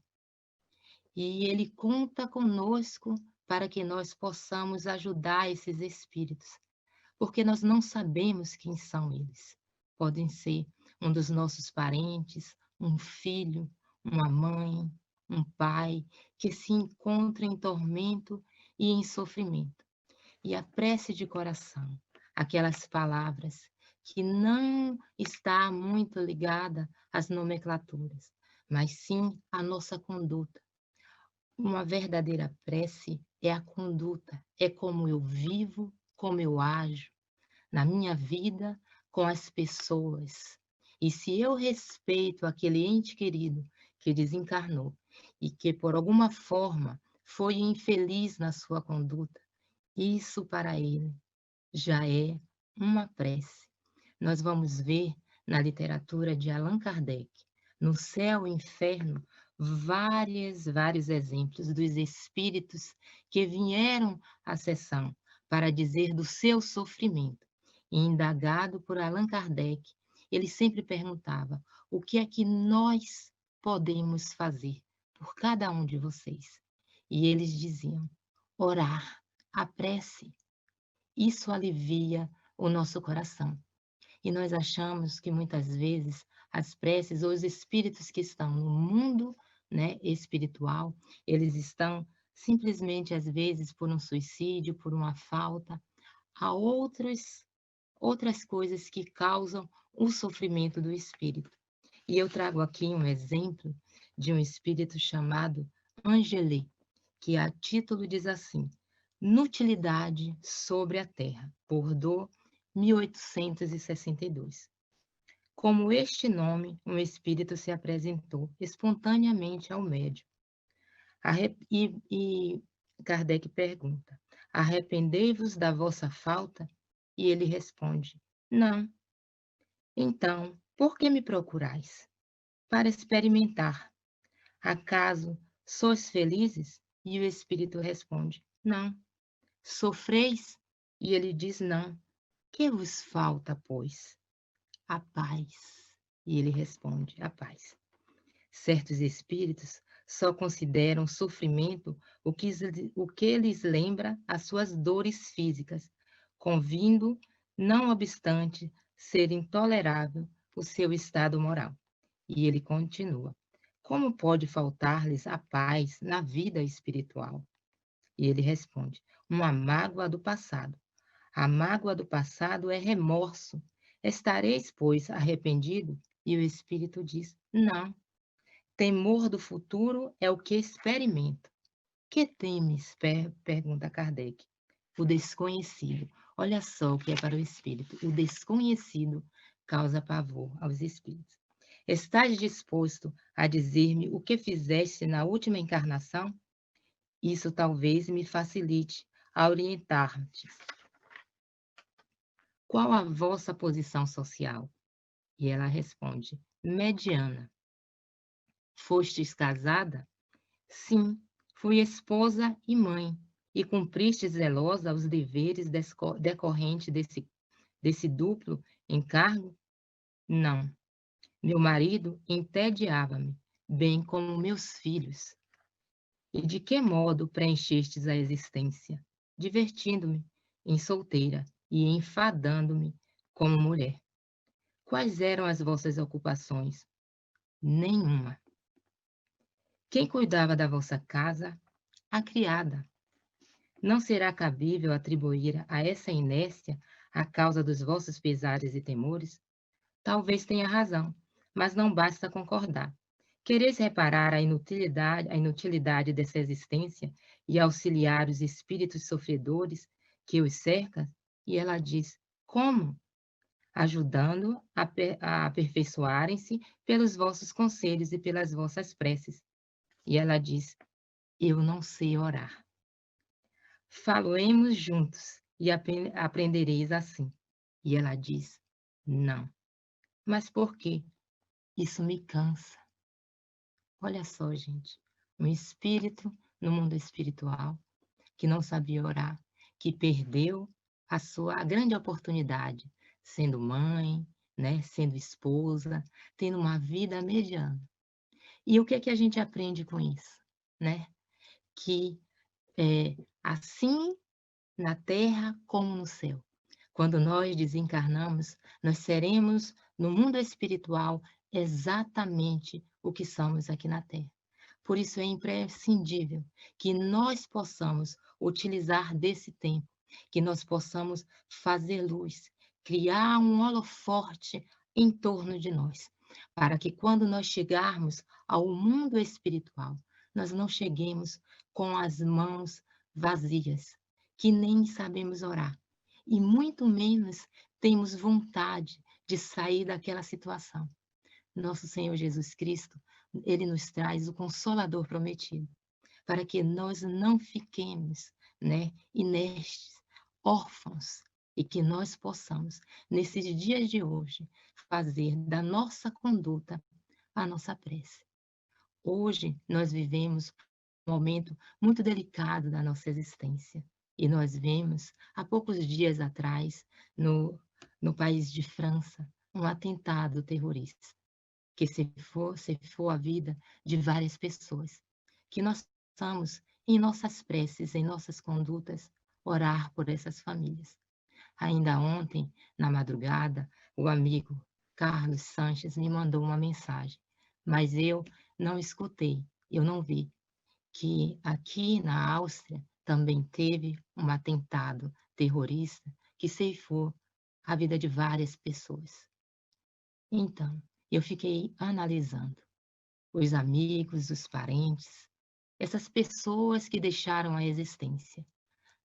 E ele conta conosco para que nós possamos ajudar esses espíritos, porque nós não sabemos quem são eles. Podem ser um dos nossos parentes, um filho, uma mãe, um pai, que se encontra em tormento e em sofrimento. E a prece de coração, aquelas palavras que não está muito ligada às nomenclaturas, mas sim à nossa conduta. Uma verdadeira prece é a conduta, é como eu vivo, como eu ajo na minha vida, com as pessoas. E se eu respeito aquele ente querido que desencarnou e que por alguma forma foi infeliz na sua conduta, isso para ele já é uma prece. Nós vamos ver na literatura de Allan Kardec, no Céu e Inferno, vários exemplos dos espíritos que vieram à sessão para dizer do seu sofrimento. E indagado por Allan Kardec, ele sempre perguntava: o que é que nós podemos fazer por cada um de vocês? E eles diziam: orar, a prece. Isso alivia o nosso coração. E nós achamos que muitas vezes as preces ou os espíritos que estão no mundo, né, espiritual, eles estão simplesmente, às vezes, por um suicídio, por uma falta. Há outras coisas que causam o sofrimento do espírito. E eu trago aqui um exemplo de um espírito chamado Angelé, que a título diz assim: Nutilidade sobre a Terra, Bordeaux, 1862. Como este nome, um espírito se apresentou espontaneamente ao médium. E Kardec pergunta: arrependei-vos da vossa falta? E ele responde: não. Então, por que me procurais? Para experimentar. Acaso sois felizes? E o espírito responde: não. Sofreis? E ele diz: não. Que vos falta, pois? A paz. E ele responde: a paz. Certos espíritos só consideram sofrimento o que lhes lembra as suas dores físicas, convindo, não obstante, ser intolerável o seu estado moral. E ele continua: como pode faltar-lhes a paz na vida espiritual? E ele responde: uma mágoa do passado. A mágoa do passado é remorso. Estareis, pois, arrependido? E o espírito diz: não. Temor do futuro é o que experimento. Que temes? Pergunta Kardec. O desconhecido. Olha só o que é para o espírito. O desconhecido causa pavor aos espíritos. Estás disposto a dizer-me o que fizeste na última encarnação? Isso talvez me facilite a orientar-te. Qual a vossa posição social? E ela responde: mediana. Fostes casada? Sim, fui esposa e mãe. E cumpriste zelosa os deveres decorrentes desse duplo encargo? Não. Meu marido entediava-me, bem como meus filhos. E de que modo preenchestes a existência? Divertindo-me em solteira e enfadando-me como mulher. Quais eram as vossas ocupações? Nenhuma. Quem cuidava da vossa casa? A criada. Não será cabível atribuir a essa inércia a causa dos vossos pesares e temores? Talvez tenha razão, mas não basta concordar. Quereis reparar a inutilidade dessa existência e auxiliar os espíritos sofredores que os cercam? E ela diz: como? Ajudando a aperfeiçoarem-se pelos vossos conselhos e pelas vossas preces. E ela diz: eu não sei orar. Falemos juntos e aprendereis assim. E ela diz: não. Mas por quê? Isso me cansa. Olha só, gente, um espírito no mundo espiritual que não sabia orar, que perdeu a grande oportunidade, sendo mãe, né, sendo esposa, tendo uma vida mediana. E o que é que a gente aprende com isso, né? Que assim na terra como no céu. Quando nós desencarnamos, nós seremos no mundo espiritual exatamente o que somos aqui na terra. Por isso é imprescindível que nós possamos utilizar desse tempo, que nós possamos fazer luz, criar um holoforte em torno de nós, para que quando nós chegarmos ao mundo espiritual, nós não cheguemos com as mãos vazias, que nem sabemos orar, e muito menos temos vontade de sair daquela situação. Nosso Senhor Jesus Cristo, Ele nos traz o Consolador prometido, para que nós não fiquemos, né, inertes, órfãos, e que nós possamos, nesses dias de hoje, fazer da nossa conduta a nossa prece. Hoje, nós vivemos um momento muito delicado da nossa existência, e nós vemos, há poucos dias atrás, no país de França, um atentado terrorista, que ceifou a vida de várias pessoas. Que nós possamos, em nossas preces, em nossas condutas, orar por essas famílias. Ainda ontem, na madrugada, o amigo Carlos Sanches me mandou uma mensagem, mas eu não escutei, eu não vi, que aqui na Áustria também teve um atentado terrorista que ceifou a vida de várias pessoas. Então, eu fiquei analisando os amigos, os parentes, essas pessoas que deixaram a existência.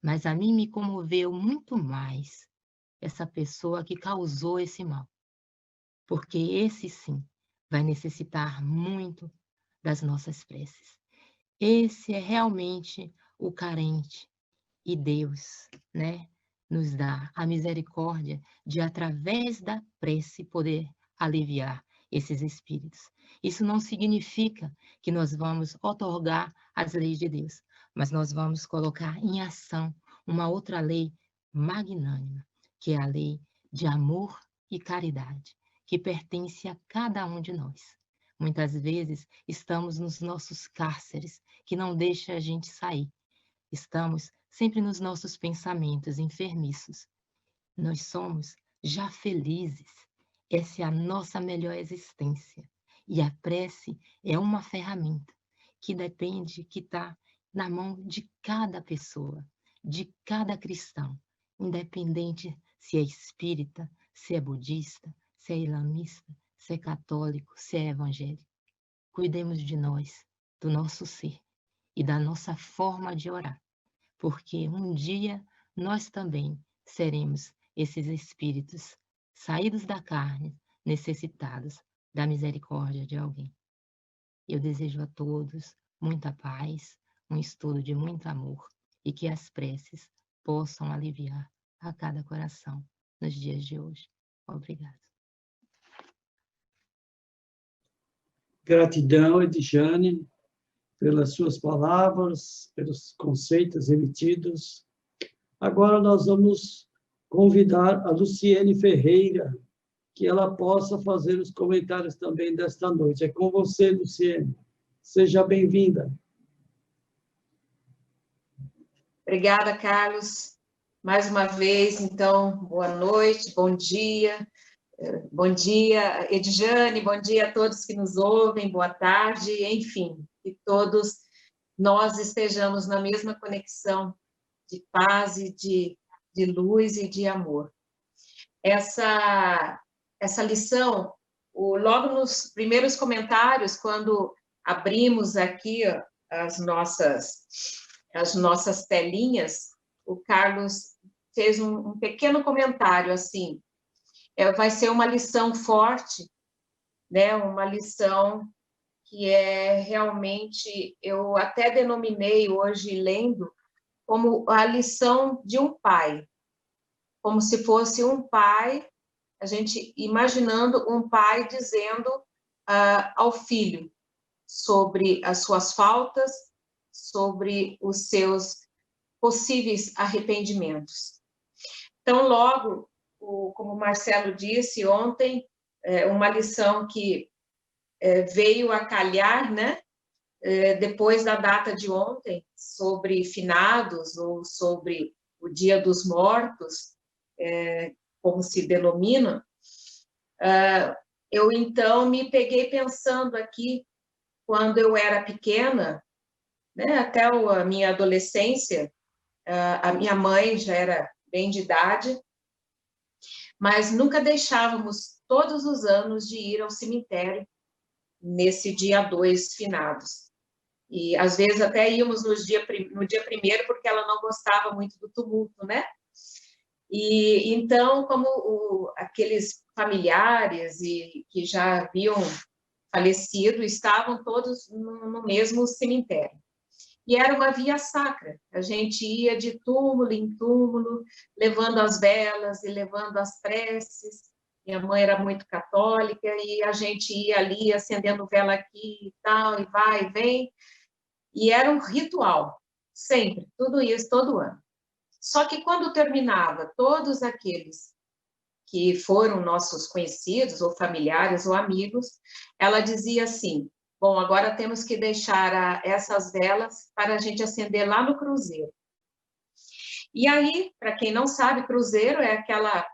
Mas a mim me comoveu muito mais essa pessoa que causou esse mal. Porque esse sim vai necessitar muito das nossas preces. Esse é realmente o carente. E Deus, né, nos dá a misericórdia de, através da prece, poder aliviar esses espíritos. Isso não significa que nós vamos outorgar as leis de Deus, mas nós vamos colocar em ação uma outra lei magnânima, que é a lei de amor e caridade, que pertence a cada um de nós. Muitas vezes estamos nos nossos cárceres, que não deixa a gente sair. Estamos sempre nos nossos pensamentos enfermiços. Nós somos já felizes. Essa é a nossa melhor existência. E a prece é uma ferramenta que depende, que está na mão de cada pessoa, de cada cristão, independente se é espírita, se é budista, se é islamista, se é católico, se é evangélico. Cuidemos de nós, do nosso ser e da nossa forma de orar, porque um dia nós também seremos esses espíritos saídos da carne, necessitados da misericórdia de alguém. Eu desejo a todos muita paz, um estudo de muito amor e que as preces possam aliviar a cada coração nos dias de hoje. Obrigada. Gratidão, Edjane, pelas suas palavras, pelos conceitos emitidos. Agora nós vamos convidar a Luciene Ferreira, que ela possa fazer os comentários também desta noite. É com você, Luciene. Seja bem-vinda. Obrigada, Carlos. Mais uma vez, então, boa noite, bom dia. Bom dia, Edjane, bom dia a todos que nos ouvem, boa tarde, enfim, que todos nós estejamos na mesma conexão de paz e de luz e de amor. Essa lição, logo nos primeiros comentários, quando abrimos aqui as nossas telinhas, o Carlos fez um pequeno comentário assim: vai ser uma lição forte, né? Uma lição que é realmente, eu até denominei hoje, lendo, como a lição de um pai, como se fosse um pai, a gente imaginando um pai dizendo ao filho sobre as suas faltas, sobre os seus possíveis arrependimentos. Então, logo, como o Marcelo disse ontem, uma lição que veio a calhar, né? Depois da data de ontem, sobre finados, ou sobre o Dia dos Mortos, como se denomina, eu então me peguei pensando aqui, quando eu era pequena, né, até a minha adolescência, a minha mãe já era bem de idade, mas nunca deixávamos todos os anos de ir ao cemitério nesse dia 2 finados. E às vezes até íamos no dia 1º, porque ela não gostava muito do tumulto, né? E então, como aqueles familiares e que já haviam falecido estavam todos no mesmo cemitério. E era uma via sacra. A gente ia de túmulo em túmulo, levando as velas e levando as preces. Minha mãe era muito católica e a gente ia ali acendendo vela aqui e tal, e vai e vem. E era um ritual, sempre, tudo isso, todo ano. Só que quando terminava, todos aqueles que foram nossos conhecidos, ou familiares, ou amigos, ela dizia assim, bom, agora temos que deixar essas velas para a gente acender lá no cruzeiro. E aí, para quem não sabe, cruzeiro é aquela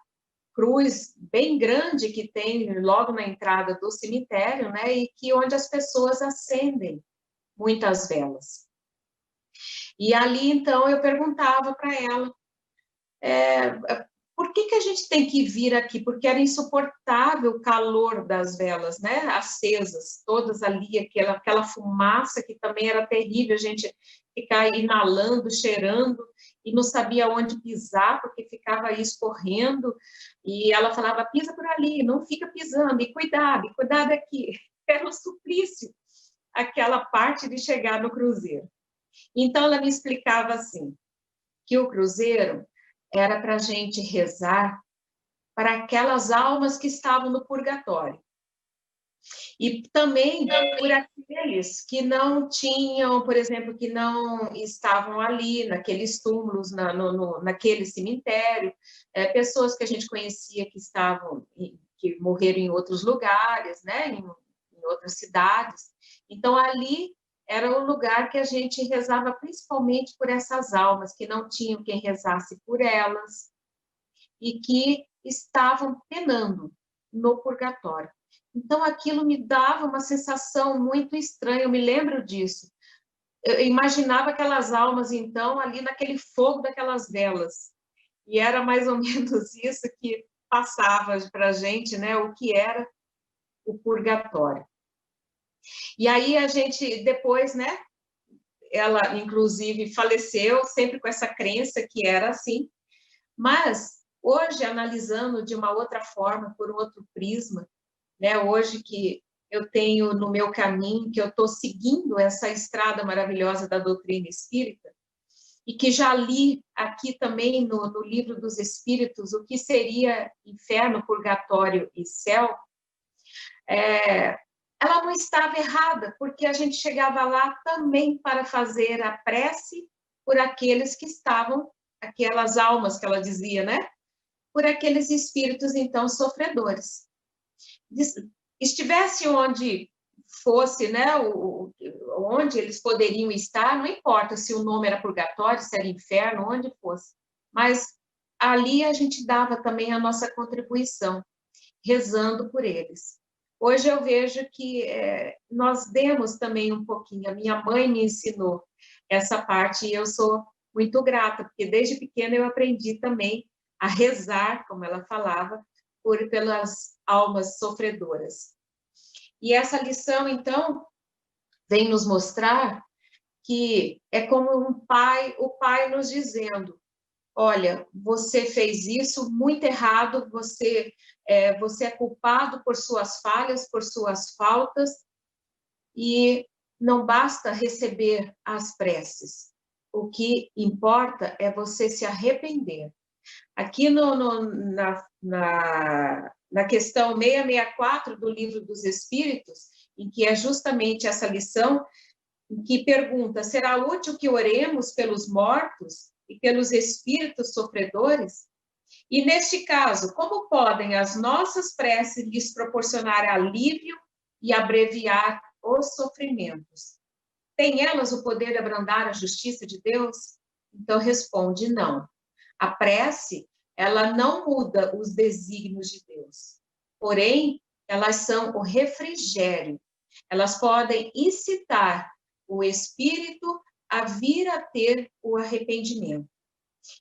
cruz bem grande que tem logo na entrada do cemitério, né? E que onde as pessoas acendem muitas velas. E ali, então, eu perguntava para ela, por que a gente tem que vir aqui? Porque era insuportável o calor das velas, né? Acesas, todas ali, aquela fumaça que também era terrível, a gente ficar inalando, cheirando, e não sabia onde pisar, porque ficava aí escorrendo, e ela falava, pisa por ali, não fica pisando, e cuidado aqui. Era um suplício, aquela parte de chegar no cruzeiro. Então, ela me explicava assim, que o cruzeiro era para a gente rezar para aquelas almas que estavam no purgatório. E também por aqueles que não tinham, por exemplo, que não estavam ali, naqueles túmulos, naquele cemitério, pessoas que a gente conhecia que que morreram em outros lugares, né, em outras cidades. Então, ali era o lugar que a gente rezava principalmente por essas almas que não tinham quem rezasse por elas e que estavam penando no purgatório. Então, aquilo me dava uma sensação muito estranha, eu me lembro disso. Eu imaginava aquelas almas, então, ali naquele fogo daquelas velas. E era mais ou menos isso que passava para a gente, né, o que era o purgatório. E aí a gente, depois, né, ela, inclusive, faleceu, sempre com essa crença que era assim, mas hoje, analisando de uma outra forma, por um outro prisma, né, hoje que eu tenho no meu caminho, que eu estou seguindo essa estrada maravilhosa da doutrina espírita, e que já li aqui também no Livro dos Espíritos o que seria inferno, purgatório e céu, ela não estava errada, porque a gente chegava lá também para fazer a prece por aqueles que estavam, aquelas almas que ela dizia, né? Por aqueles espíritos, então, sofredores. Estivesse onde fosse, né, onde eles poderiam estar, não importa se o nome era purgatório, se era inferno, onde fosse, mas ali a gente dava também a nossa contribuição, rezando por eles. Hoje eu vejo que nós demos também um pouquinho, a minha mãe me ensinou essa parte e eu sou muito grata, porque desde pequena eu aprendi também a rezar, como ela falava, pelas almas sofredoras. E essa lição, então, vem nos mostrar que é como o pai nos dizendo, olha, você fez isso muito errado, você é culpado por suas falhas, por suas faltas, e não basta receber as preces. O que importa é você se arrepender. Aqui na questão 664 do Livro dos Espíritos, em que é justamente essa lição, em que pergunta, será útil que oremos pelos mortos e pelos espíritos sofredores? E, neste caso, como podem as nossas preces lhes proporcionar alívio e abreviar os sofrimentos? Têm elas o poder de abrandar a justiça de Deus? Então, responde não. A prece, ela não muda os desígnios de Deus. Porém, elas são o refrigério. Elas podem incitar o espírito a vir a ter o arrependimento.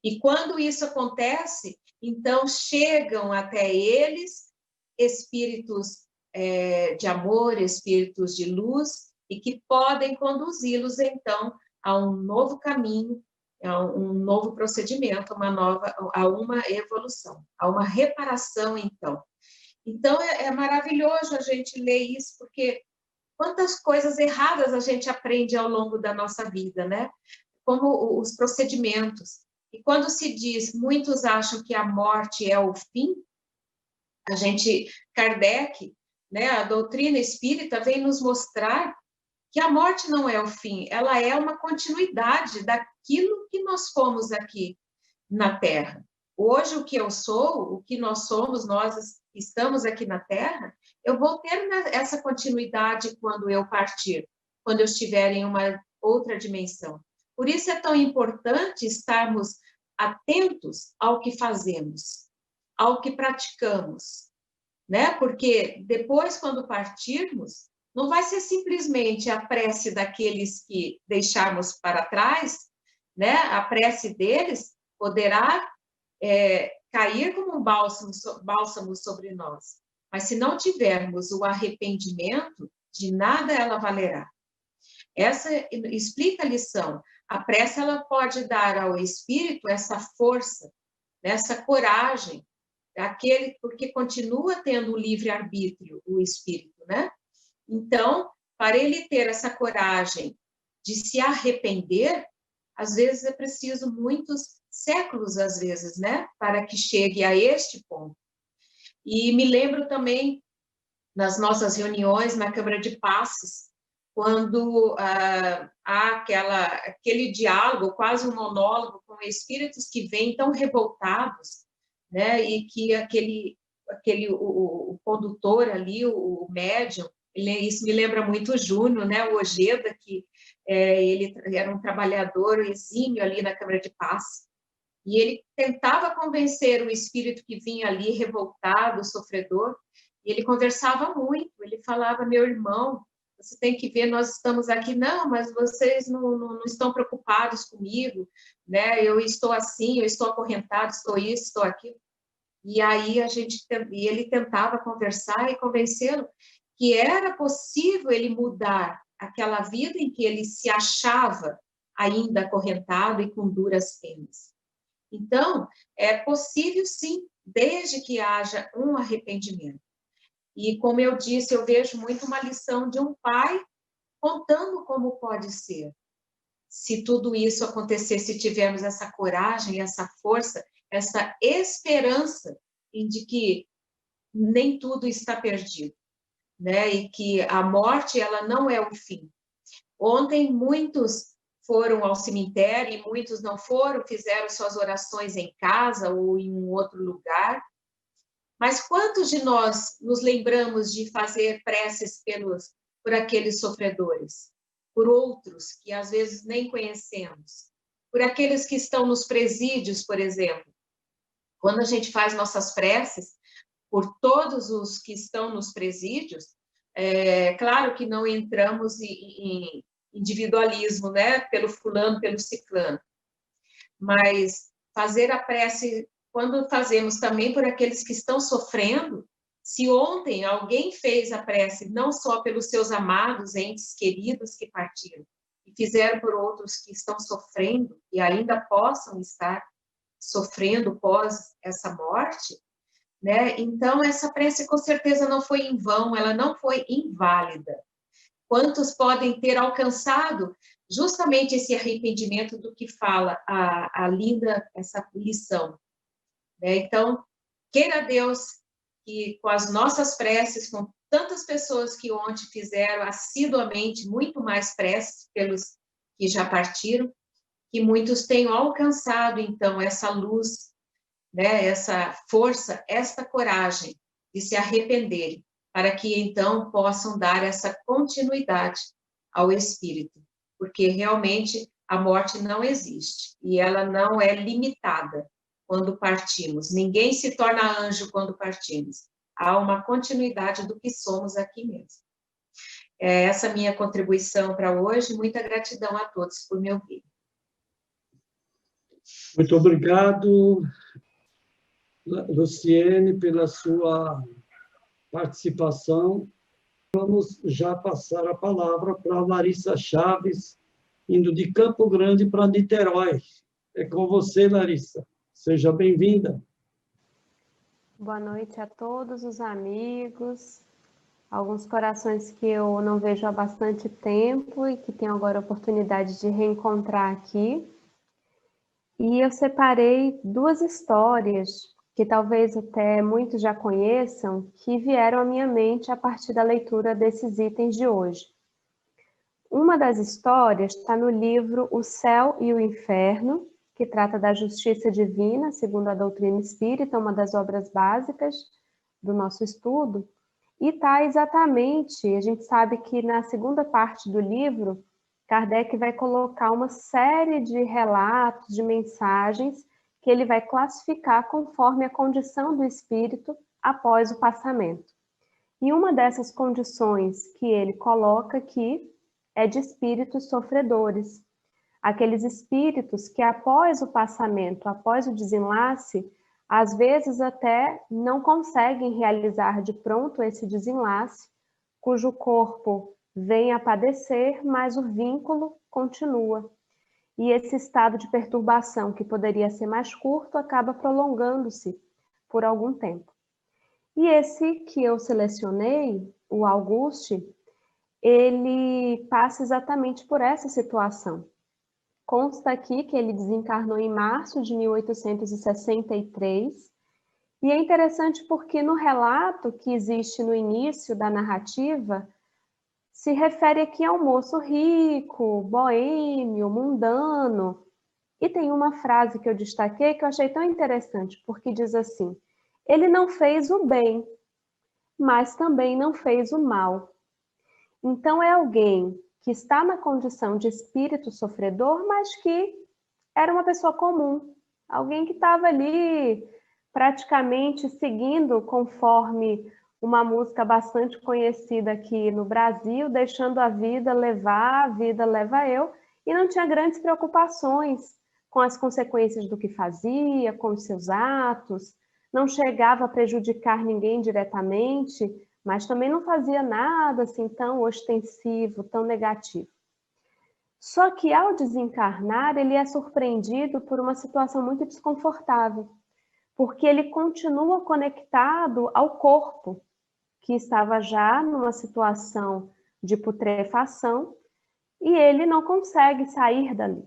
E quando isso acontece, então chegam até eles espíritos de amor, espíritos de luz, e que podem conduzi-los, então, a um novo caminho, a um novo procedimento, a uma evolução, a uma reparação, então. Então, é maravilhoso a gente ler isso, porque quantas coisas erradas a gente aprende ao longo da nossa vida, né? Como os procedimentos. E quando se diz, muitos acham que a morte é o fim, Kardec, né, a doutrina espírita vem nos mostrar que a morte não é o fim, ela é uma continuidade daquilo que nós fomos aqui na Terra. Hoje, o que eu sou, o que nós somos, nós estamos aqui na Terra, eu vou ter essa continuidade quando eu partir, quando eu estiver em uma outra dimensão. Por isso é tão importante estarmos atentos ao que fazemos, ao que praticamos, né? Porque depois, quando partirmos, não vai ser simplesmente a prece daqueles que deixarmos para trás, né? A prece deles poderá cair como um bálsamo sobre nós. Mas se não tivermos o arrependimento, de nada ela valerá. Essa explica a lição. A prece ela pode dar ao espírito essa força, essa coragem, porque continua tendo o livre-arbítrio, o espírito, né? Então, para ele ter essa coragem de se arrepender, às vezes é preciso muitos séculos, às vezes, né? Para que chegue a este ponto. E me lembro também, nas nossas reuniões na Câmara de Passes, quando há aquele diálogo, quase um monólogo, com espíritos que vêm tão revoltados, né? E que o condutor ali, o médium, isso me lembra muito o Júnior, né? O Ojeda, que ele era um trabalhador exímio ali na Câmara de Passes, e ele tentava convencer o espírito que vinha ali revoltado, sofredor, e ele conversava muito, ele falava, meu irmão, você tem que ver, nós estamos aqui, não, mas vocês não estão preocupados comigo, né? Eu estou assim, eu estou acorrentado, estou isso, estou aquilo. E aí ele tentava conversar e convencê-lo que era possível ele mudar aquela vida em que ele se achava ainda acorrentado e com duras penas. Então, é possível sim, desde que haja um arrependimento. E, como eu disse, eu vejo muito uma lição de um pai contando como pode ser. Se tudo isso acontecer, se tivermos essa coragem, essa força, essa esperança de que nem tudo está perdido, né? E que a morte, ela não é o fim. Ontem, muitos foram ao cemitério e muitos não foram, fizeram suas orações em casa ou em um outro lugar. Mas quantos de nós nos lembramos de fazer preces por aqueles sofredores? Por outros que às vezes nem conhecemos? Por aqueles que estão nos presídios, por exemplo? Quando a gente faz nossas preces por todos os que estão nos presídios, claro que não entramos em individualismo, né? Pelo fulano, pelo ciclano. Mas fazer a prece, quando fazemos também por aqueles que estão sofrendo, se ontem alguém fez a prece não só pelos seus amados, entes queridos que partiram, e fizeram por outros que estão sofrendo e ainda possam estar sofrendo pós essa morte, né? Então, essa prece com certeza não foi em vão, ela não foi inválida. Quantos podem ter alcançado justamente esse arrependimento do que fala a linda, essa lição, né? Então, queira Deus que com as nossas preces, com tantas pessoas que ontem fizeram assiduamente muito mais preces pelos que já partiram, que muitos tenham alcançado, então, essa luz, né? Essa força, esta coragem de se arrependerem, para que, então, possam dar essa continuidade ao espírito, porque realmente a morte não existe e ela não é limitada quando partimos. Ninguém se torna anjo quando partimos. Há uma continuidade do que somos aqui mesmo. Essa minha contribuição para hoje. Muita gratidão a todos por me ouvir. Muito obrigado, Luciene, pela sua participação. Vamos já passar a palavra para a Larissa Chaves, indo de Campo Grande para Niterói. É com você, Larissa. Seja bem-vinda. Boa noite a todos os amigos, alguns corações que eu não vejo há bastante tempo e que tenho agora a oportunidade de reencontrar aqui. E eu separei duas histórias que talvez até muitos já conheçam, que vieram à minha mente a partir da leitura desses itens de hoje. Uma das histórias está no livro O Céu e o Inferno, que trata da justiça divina, segundo a doutrina espírita, uma das obras básicas do nosso estudo, e está exatamente, a gente sabe que na segunda parte do livro, Kardec vai colocar uma série de relatos, de mensagens, que ele vai classificar conforme a condição do espírito após o passamento. E uma dessas condições que ele coloca aqui é de espíritos sofredores. Aqueles espíritos que após o passamento, após o desenlace, às vezes até não conseguem realizar de pronto esse desenlace, cujo corpo vem a padecer, mas o vínculo continua. E esse estado de perturbação, que poderia ser mais curto, acaba prolongando-se por algum tempo. E esse que eu selecionei, o Auguste, ele passa exatamente por essa situação. Consta aqui que ele desencarnou em março de 1863, e é interessante porque no relato que existe no início da narrativa, se refere aqui a um moço rico, boêmio, mundano, e tem uma frase que eu destaquei que eu achei tão interessante, porque diz assim: ele não fez o bem, mas também não fez o mal. Então é alguém que está na condição de espírito sofredor, mas que era uma pessoa comum, alguém que estava ali praticamente seguindo conforme uma música bastante conhecida aqui no Brasil, deixando a vida levar, a vida leva eu, e não tinha grandes preocupações com as consequências do que fazia, com os seus atos, não chegava a prejudicar ninguém diretamente, mas também não fazia nada assim tão ostensivo, tão negativo. Só que ao desencarnar, ele é surpreendido por uma situação muito desconfortável, porque ele continua conectado ao corpo, que estava já numa situação de putrefação, e ele não consegue sair dali.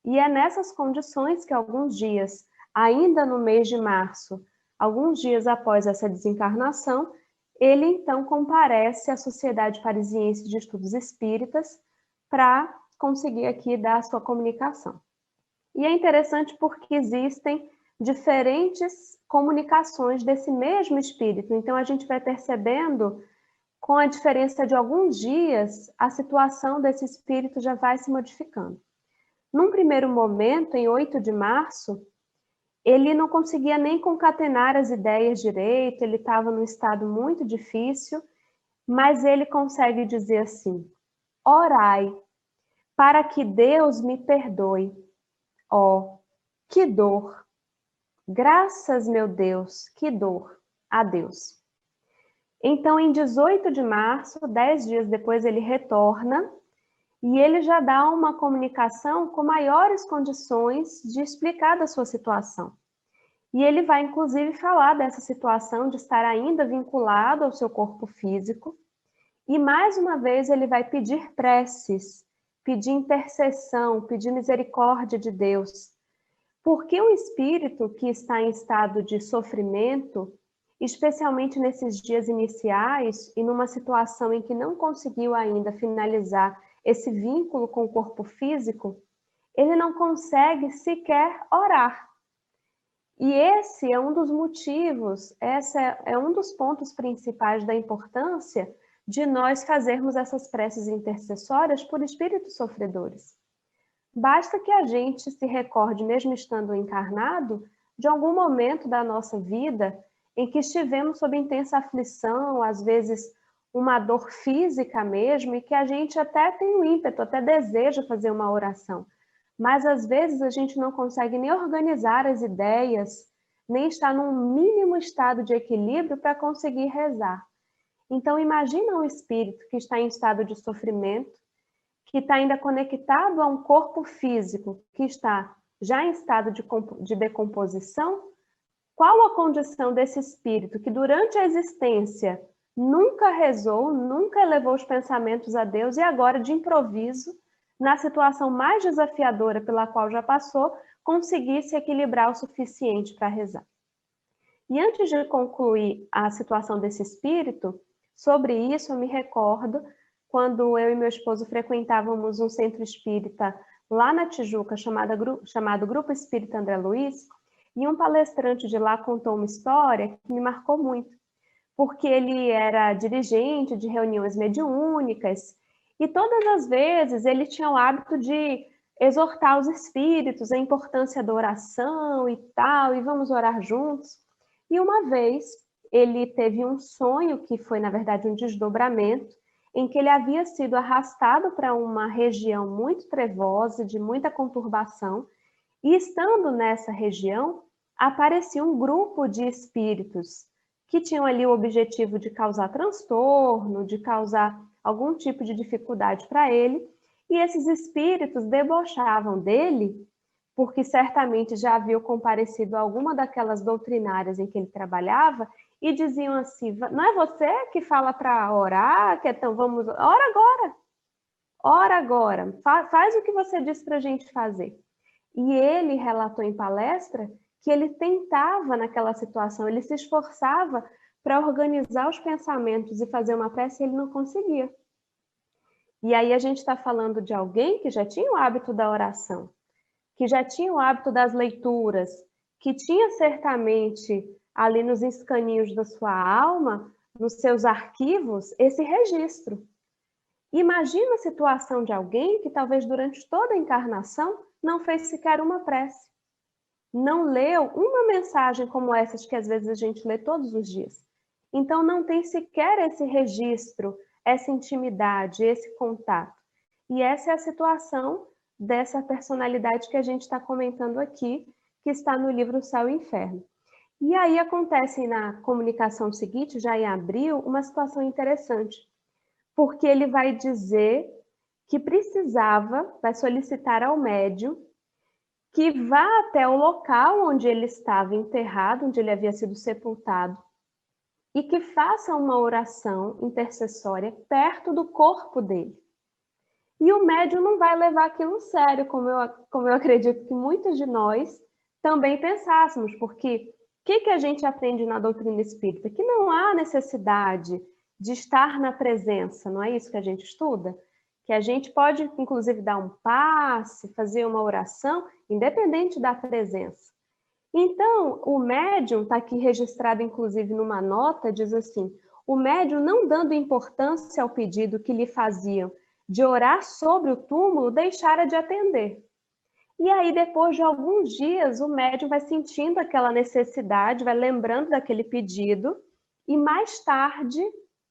E é nessas condições que alguns dias, ainda no mês de março, alguns dias após essa desencarnação, ele então comparece à Sociedade Parisiense de Estudos Espíritas para conseguir aqui dar a sua comunicação. E é interessante porque existem diferentes comunicações desse mesmo espírito. Então, a gente vai percebendo, com a diferença de alguns dias, a situação desse espírito já vai se modificando. Num primeiro momento, em 8 de março, ele não conseguia nem concatenar as ideias direito, ele estava num estado muito difícil, mas ele consegue dizer assim: orai, para que Deus me perdoe. Ó, que dor! Graças, meu Deus, que dor! A Deus. Então, em 18 de março, 10 dias depois, ele retorna e ele já dá uma comunicação com maiores condições de explicar da sua situação. E ele vai, inclusive, falar dessa situação de estar ainda vinculado ao seu corpo físico. E, mais uma vez, ele vai pedir preces, pedir intercessão, pedir misericórdia de Deus. Porque o espírito que está em estado de sofrimento, especialmente nesses dias iniciais e numa situação em que não conseguiu ainda finalizar esse vínculo com o corpo físico, ele não consegue sequer orar. E esse é um dos motivos, esse é um dos pontos principais da importância de nós fazermos essas preces intercessórias por espíritos sofredores. Basta que a gente se recorde, mesmo estando encarnado, de algum momento da nossa vida em que estivemos sob intensa aflição, às vezes uma dor física mesmo, e que a gente até tem o ímpeto, até deseja fazer uma oração. Mas às vezes a gente não consegue nem organizar as ideias, nem estar num mínimo estado de equilíbrio para conseguir rezar. Então imagina um espírito que está em estado de sofrimento, que está ainda conectado a um corpo físico que está já em estado de decomposição, Qual a condição desse espírito que durante a existência nunca rezou, nunca elevou os pensamentos a Deus e agora, de improviso, na situação mais desafiadora pela qual já passou, conseguisse equilibrar o suficiente para rezar? E antes de concluir a situação desse espírito, sobre isso eu me recordo quando eu e meu esposo frequentávamos um centro espírita lá na Tijuca, chamado Grupo Espírita André Luiz, e um palestrante de lá contou uma história que me marcou muito, porque ele era dirigente de reuniões mediúnicas e todas as vezes ele tinha o hábito de exortar os espíritos, a importância da oração e tal, e vamos orar juntos. E uma vez ele teve um sonho, que foi na verdade um desdobramento, em que ele havia sido arrastado para uma região muito trevosa, de muita conturbação, e estando nessa região, aparecia um grupo de espíritos que tinham ali o objetivo de causar transtorno, de causar algum tipo de dificuldade para ele, e esses espíritos debochavam dele, porque certamente já haviam comparecido a alguma daquelas doutrinárias em que ele trabalhava, e diziam assim: não é você que fala para orar, que então vamos, ora agora, faz o que você disse para a gente fazer. E ele relatou em palestra que ele tentava naquela situação, ele se esforçava para organizar os pensamentos e fazer uma prece, e ele não conseguia. E aí a gente está falando de alguém que já tinha o hábito da oração, que já tinha o hábito das leituras, que tinha certamente ali nos escaninhos da sua alma, nos seus arquivos, esse registro. Imagina a situação de alguém que talvez durante toda a encarnação não fez sequer uma prece, não leu uma mensagem como essas que às vezes a gente lê todos os dias. Então não tem sequer esse registro, essa intimidade, esse contato. E essa é a situação dessa personalidade que a gente está comentando aqui, que está no livro Céu e Inferno. E aí acontece na comunicação seguinte, já em abril, uma situação interessante, porque ele vai dizer que vai solicitar ao médium que vá até o local onde ele estava enterrado, onde ele havia sido sepultado, e que faça uma oração intercessória perto do corpo dele. E o médium não vai levar aquilo sério, como eu acredito que muitos de nós também pensássemos, porque o que a gente aprende na doutrina espírita? Que não há necessidade de estar na presença, não é isso que a gente estuda? Que a gente pode, inclusive, dar um passe, fazer uma oração, independente da presença. Então, o médium, está aqui registrado, inclusive, numa nota, diz assim: o médium, não dando importância ao pedido que lhe faziam de orar sobre o túmulo, deixara de atender. E aí, depois de alguns dias, o médium vai sentindo aquela necessidade, vai lembrando daquele pedido, e mais tarde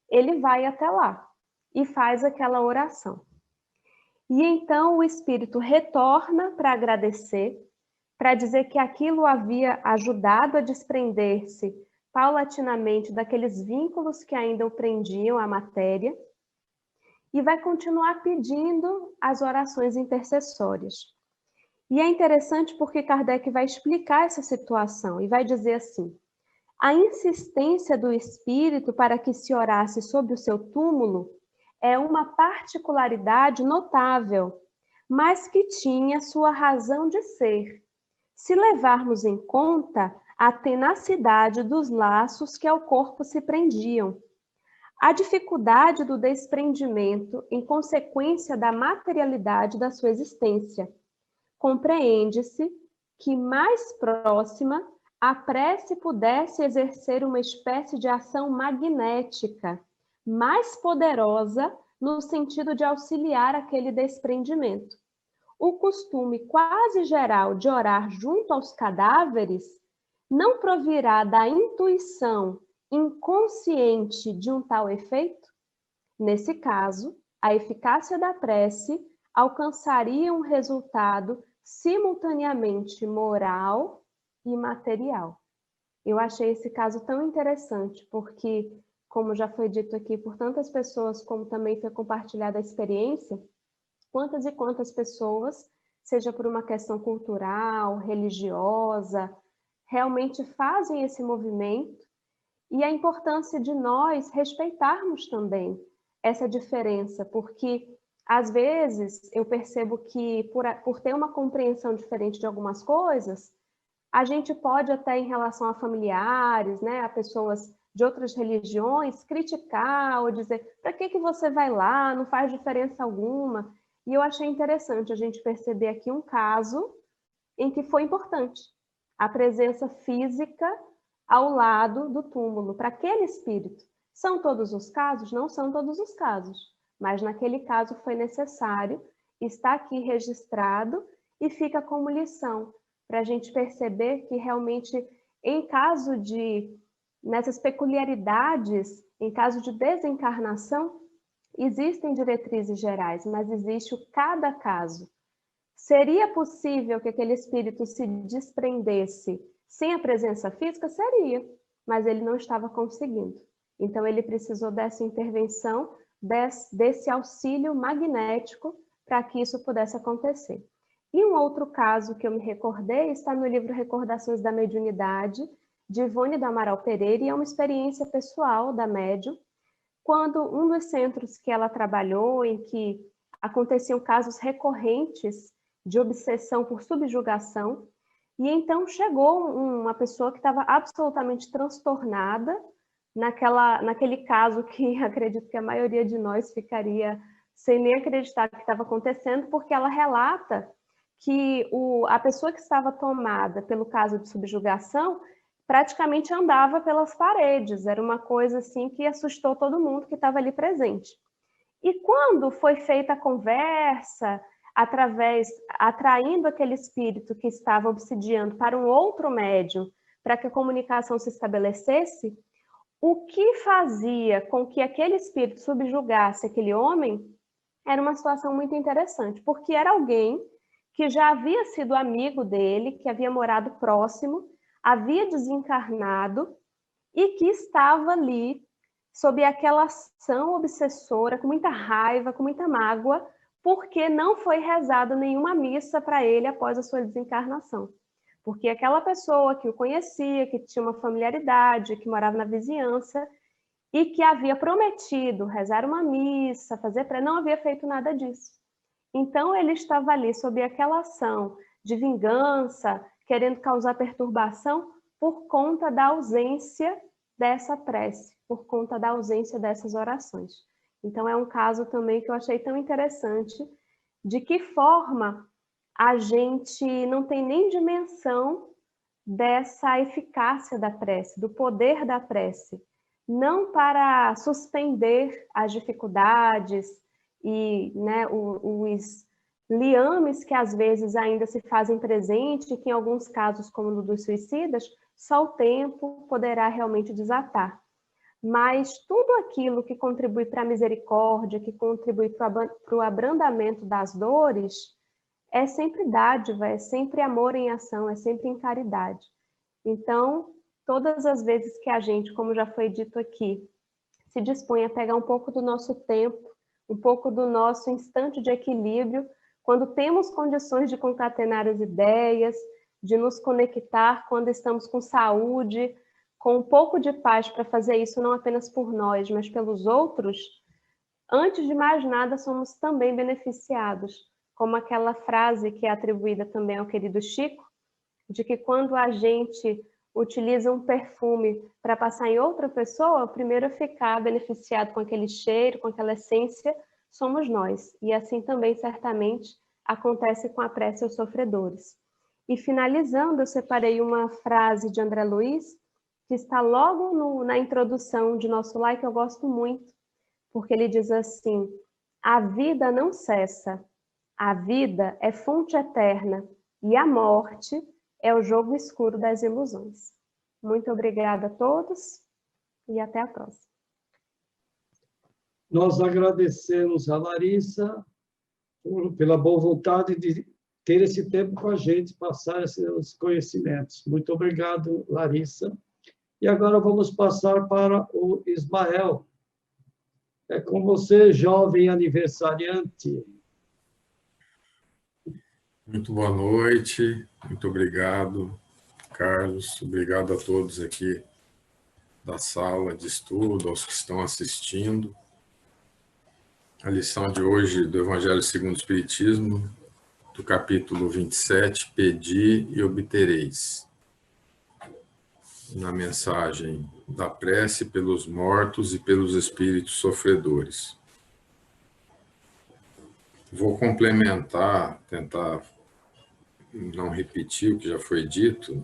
ele vai até lá e faz aquela oração. E então o espírito retorna para agradecer, para dizer que aquilo havia ajudado a desprender-se paulatinamente daqueles vínculos que ainda o prendiam à matéria, e vai continuar pedindo as orações intercessórias. E é interessante porque Kardec vai explicar essa situação e vai dizer assim: a insistência do espírito para que se orasse sobre o seu túmulo é uma particularidade notável, mas que tinha sua razão de ser, se levarmos em conta a tenacidade dos laços que ao corpo se prendiam, a dificuldade do desprendimento em consequência da materialidade da sua existência. Compreende-se que mais próxima a prece pudesse exercer uma espécie de ação magnética, mais poderosa no sentido de auxiliar aquele desprendimento. O costume quase geral de orar junto aos cadáveres não provirá da intuição inconsciente de um tal efeito? Nesse caso, a eficácia da prece alcançaria um resultado simultaneamente moral e material. Eu achei esse caso tão interessante, porque, como já foi dito aqui por tantas pessoas, como também foi compartilhada a experiência, quantas e quantas pessoas, seja por uma questão cultural, religiosa, realmente fazem esse movimento, e a importância de nós respeitarmos também essa diferença, porque às vezes eu percebo que por ter uma compreensão diferente de algumas coisas, a gente pode até em relação a familiares, né, a pessoas de outras religiões, criticar ou dizer, para que você vai lá, não faz diferença alguma. E eu achei interessante a gente perceber aqui um caso em que foi importante a presença física ao lado do túmulo, para aquele espírito. São todos os casos? Não são todos os casos, mas naquele caso foi necessário, está aqui registrado e fica como lição, para a gente perceber que realmente, em caso de, nessas peculiaridades, em caso de desencarnação, existem diretrizes gerais, mas existe cada caso. Seria possível que aquele espírito se desprendesse sem a presença física? Seria, mas ele não estava conseguindo. Então, ele precisou dessa intervenção, desse auxílio magnético para que isso pudesse acontecer. E um outro caso que eu me recordei está no livro Recordações da Mediunidade, de Ivone do Amaral Pereira, e é uma experiência pessoal da médium, quando um dos centros que ela trabalhou, em que aconteciam casos recorrentes de obsessão por subjugação, e então chegou uma pessoa que estava absolutamente transtornada, naquele caso que acredito que a maioria de nós ficaria sem nem acreditar que estava acontecendo, porque ela relata que a pessoa que estava tomada pelo caso de subjugação praticamente andava pelas paredes, era uma coisa assim que assustou todo mundo que estava ali presente. E quando foi feita a conversa, atraindo aquele espírito que estava obsidiando para um outro médium, para que a comunicação se estabelecesse, o que fazia com que aquele espírito subjugasse aquele homem era uma situação muito interessante, porque era alguém que já havia sido amigo dele, que havia morado próximo, havia desencarnado e que estava ali sob aquela ação obsessora, com muita raiva, com muita mágoa, porque não foi rezada nenhuma missa para ele após a sua desencarnação. Porque aquela pessoa que o conhecia, que tinha uma familiaridade, que morava na vizinhança e que havia prometido rezar uma missa, não havia feito nada disso. Então ele estava ali sob aquela ação de vingança, querendo causar perturbação por conta da ausência dessa prece, por conta da ausência dessas orações. Então é um caso também que eu achei tão interessante, de que forma a gente não tem nem dimensão dessa eficácia da prece, do poder da prece, não para suspender as dificuldades e, né, os liames que às vezes ainda se fazem presente, que em alguns casos, como no dos suicidas, só o tempo poderá realmente desatar. Mas tudo aquilo que contribui para a misericórdia, que contribui para o abrandamento das dores, é sempre dádiva, é sempre amor em ação, é sempre em caridade. Então, todas as vezes que a gente, como já foi dito aqui, se dispõe a pegar um pouco do nosso tempo, um pouco do nosso instante de equilíbrio, quando temos condições de concatenar as ideias, de nos conectar, quando estamos com saúde, com um pouco de paz para fazer isso não apenas por nós, mas pelos outros, antes de mais nada somos também beneficiados. Como aquela frase que é atribuída também ao querido Chico, de que quando a gente utiliza um perfume para passar em outra pessoa, o primeiro a ficar beneficiado com aquele cheiro, com aquela essência, somos nós. E assim também, certamente, acontece com a prece aos sofredores. E finalizando, eu separei uma frase de André Luiz, que está logo na introdução de nosso lar, que eu gosto muito, porque ele diz assim: a vida não cessa, a vida é fonte eterna e a morte é o jogo escuro das ilusões. Muito obrigada a todos e até a próxima. Nós agradecemos a Larissa pela boa vontade de ter esse tempo com a gente, passar esses conhecimentos. Muito obrigado, Larissa. E agora vamos passar para o Ismael. É com você, jovem aniversariante. Muito boa noite, muito obrigado, Carlos. Obrigado a todos aqui da sala de estudo, aos que estão assistindo. A lição de hoje do Evangelho segundo o Espiritismo, do capítulo 27, Pedi e obtereis. Na mensagem da prece pelos mortos e pelos espíritos sofredores. Vou complementar, tentar não repetir o que já foi dito.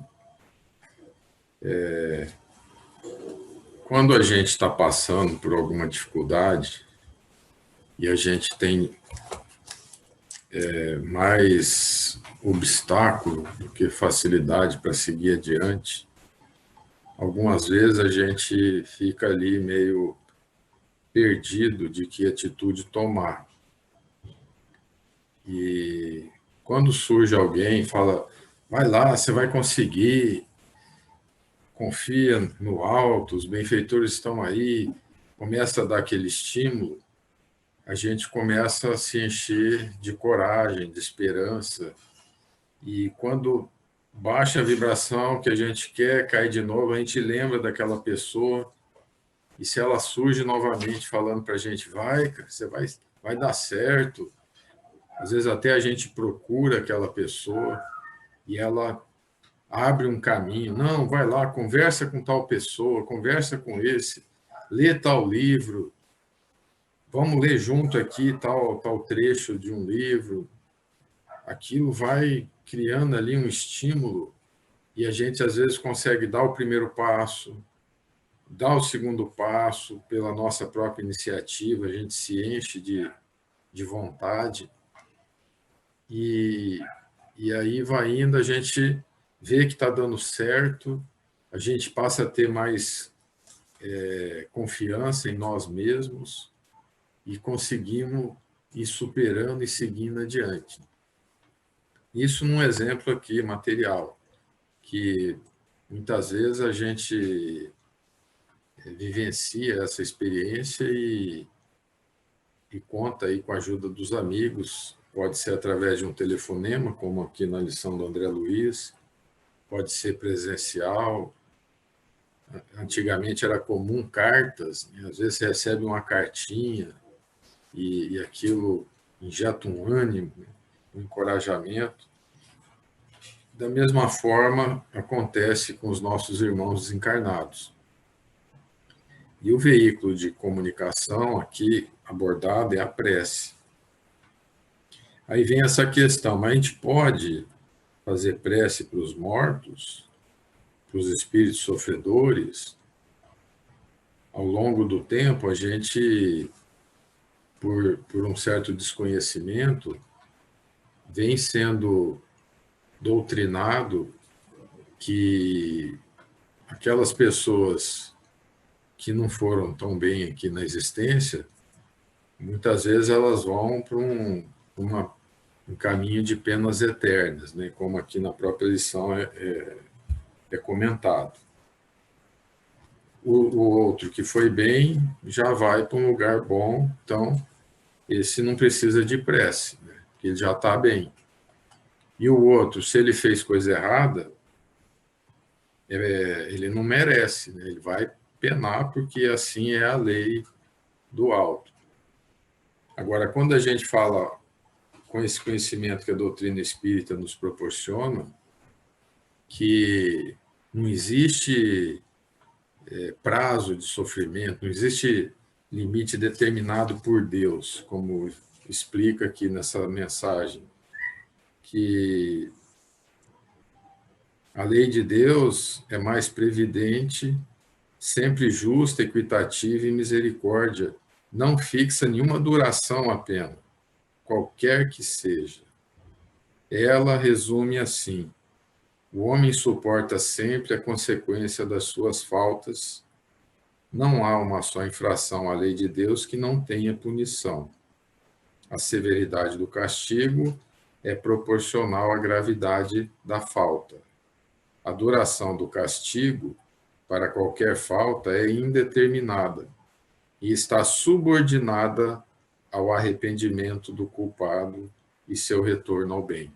Quando a gente está passando por alguma dificuldade e a gente tem mais obstáculo do que facilidade para seguir adiante, algumas vezes a gente fica ali meio perdido de que atitude tomar. E quando surge alguém e fala, vai lá, você vai conseguir, confia no alto, os benfeitores estão aí, começa a dar aquele estímulo, a gente começa a se encher de coragem, de esperança. E quando baixa a vibração que a gente quer cair de novo, a gente lembra daquela pessoa, e se ela surge novamente falando para a gente, vai, cara, você vai dar certo. Às vezes até a gente procura aquela pessoa e ela abre um caminho. Não, vai lá, conversa com tal pessoa, conversa com esse, lê tal livro, vamos ler junto aqui tal trecho de um livro. Aquilo vai criando ali um estímulo e a gente às vezes consegue dar o primeiro passo, dar o segundo passo pela nossa própria iniciativa, a gente se enche de vontade. E aí vai indo, a gente vê que está dando certo, a gente passa a ter mais confiança em nós mesmos e conseguimos ir superando e seguindo adiante. Isso num exemplo aqui material, que muitas vezes a gente vivencia essa experiência e conta aí com a ajuda dos amigos. Pode ser através de um telefonema, como aqui na lição do André Luiz, pode ser presencial. Antigamente era comum cartas, né? Às vezes você recebe uma cartinha e aquilo injeta um ânimo, um encorajamento. Da mesma forma, acontece com os nossos irmãos desencarnados. E o veículo de comunicação aqui abordado é a prece. Aí vem essa questão, mas a gente pode fazer prece para os mortos, para os espíritos sofredores? Ao longo do tempo, a gente, por um certo desconhecimento, vem sendo doutrinado que aquelas pessoas que não foram tão bem aqui na existência, muitas vezes elas vão para um caminho de penas eternas, né? Como aqui na própria lição é comentado. O outro que foi bem já vai para um lugar bom, então esse não precisa de prece, né? Porque ele já está bem. E o outro, se ele fez coisa errada, ele não merece, né? Ele vai penar porque assim é a lei do alto. Agora, quando a gente fala com esse conhecimento que a doutrina espírita nos proporciona, que não existe prazo de sofrimento, não existe limite determinado por Deus, como explica aqui nessa mensagem, que a lei de Deus é mais previdente, sempre justa, equitativa e misericórdia, não fixa nenhuma duração à pena, qualquer que seja. Ela resume assim: o homem suporta sempre a consequência das suas faltas. Não há uma só infração à lei de Deus que não tenha punição. A severidade do castigo é proporcional à gravidade da falta. A duração do castigo para qualquer falta é indeterminada e está subordinada ao arrependimento do culpado e seu retorno ao bem.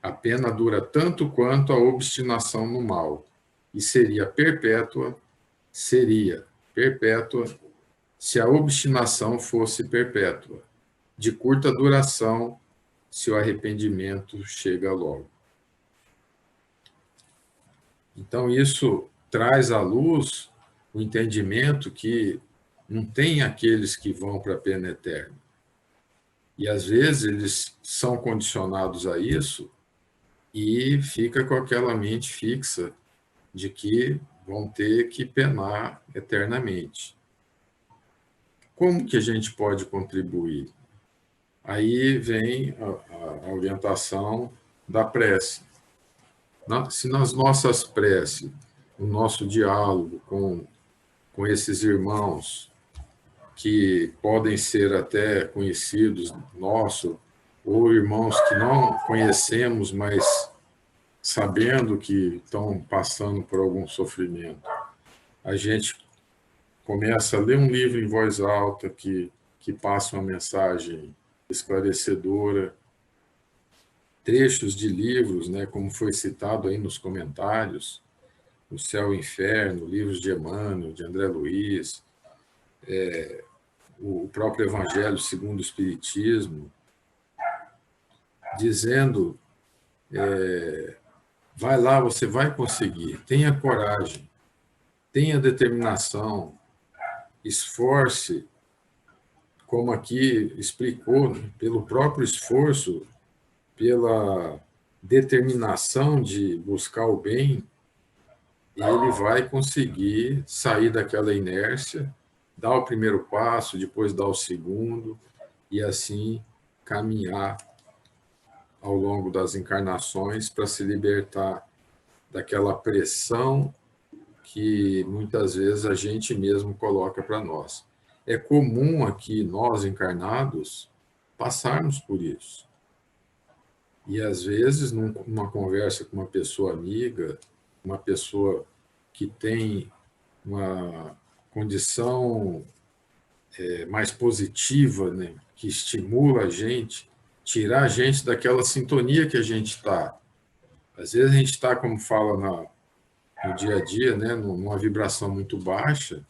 A pena dura tanto quanto a obstinação no mal, e seria perpétua se a obstinação fosse perpétua, de curta duração, se o arrependimento chega logo. Então, isso traz à luz o entendimento que não tem aqueles que vão para a pena eterna. E, às vezes, eles são condicionados a isso e fica com aquela mente fixa de que vão ter que penar eternamente. Como que a gente pode contribuir? Aí vem a orientação da prece. Se nas nossas preces, no nosso diálogo com esses irmãos, que podem ser até conhecidos nossos, ou irmãos que não conhecemos, mas sabendo que estão passando por algum sofrimento, a gente começa a ler um livro em voz alta que passa uma mensagem esclarecedora, trechos de livros, né, como foi citado aí nos comentários, O Céu e o Inferno, livros de Emmanuel, de André Luiz, o próprio Evangelho segundo o Espiritismo, dizendo, vai lá, você vai conseguir, tenha coragem, tenha determinação, esforce, como aqui explicou, né, pelo próprio esforço, pela determinação de buscar o bem, ele vai conseguir sair daquela inércia, dar o primeiro passo, depois dar o segundo, e assim caminhar ao longo das encarnações para se libertar daquela pressão que muitas vezes a gente mesmo coloca para nós. É comum aqui, nós encarnados, passarmos por isso. E, às vezes, numa conversa com uma pessoa amiga, uma pessoa que tem uma condição mais positiva, né, que estimula a gente, tirar a gente daquela sintonia que a gente está. Às vezes, a gente está, como fala no dia a dia, né, numa vibração muito baixa,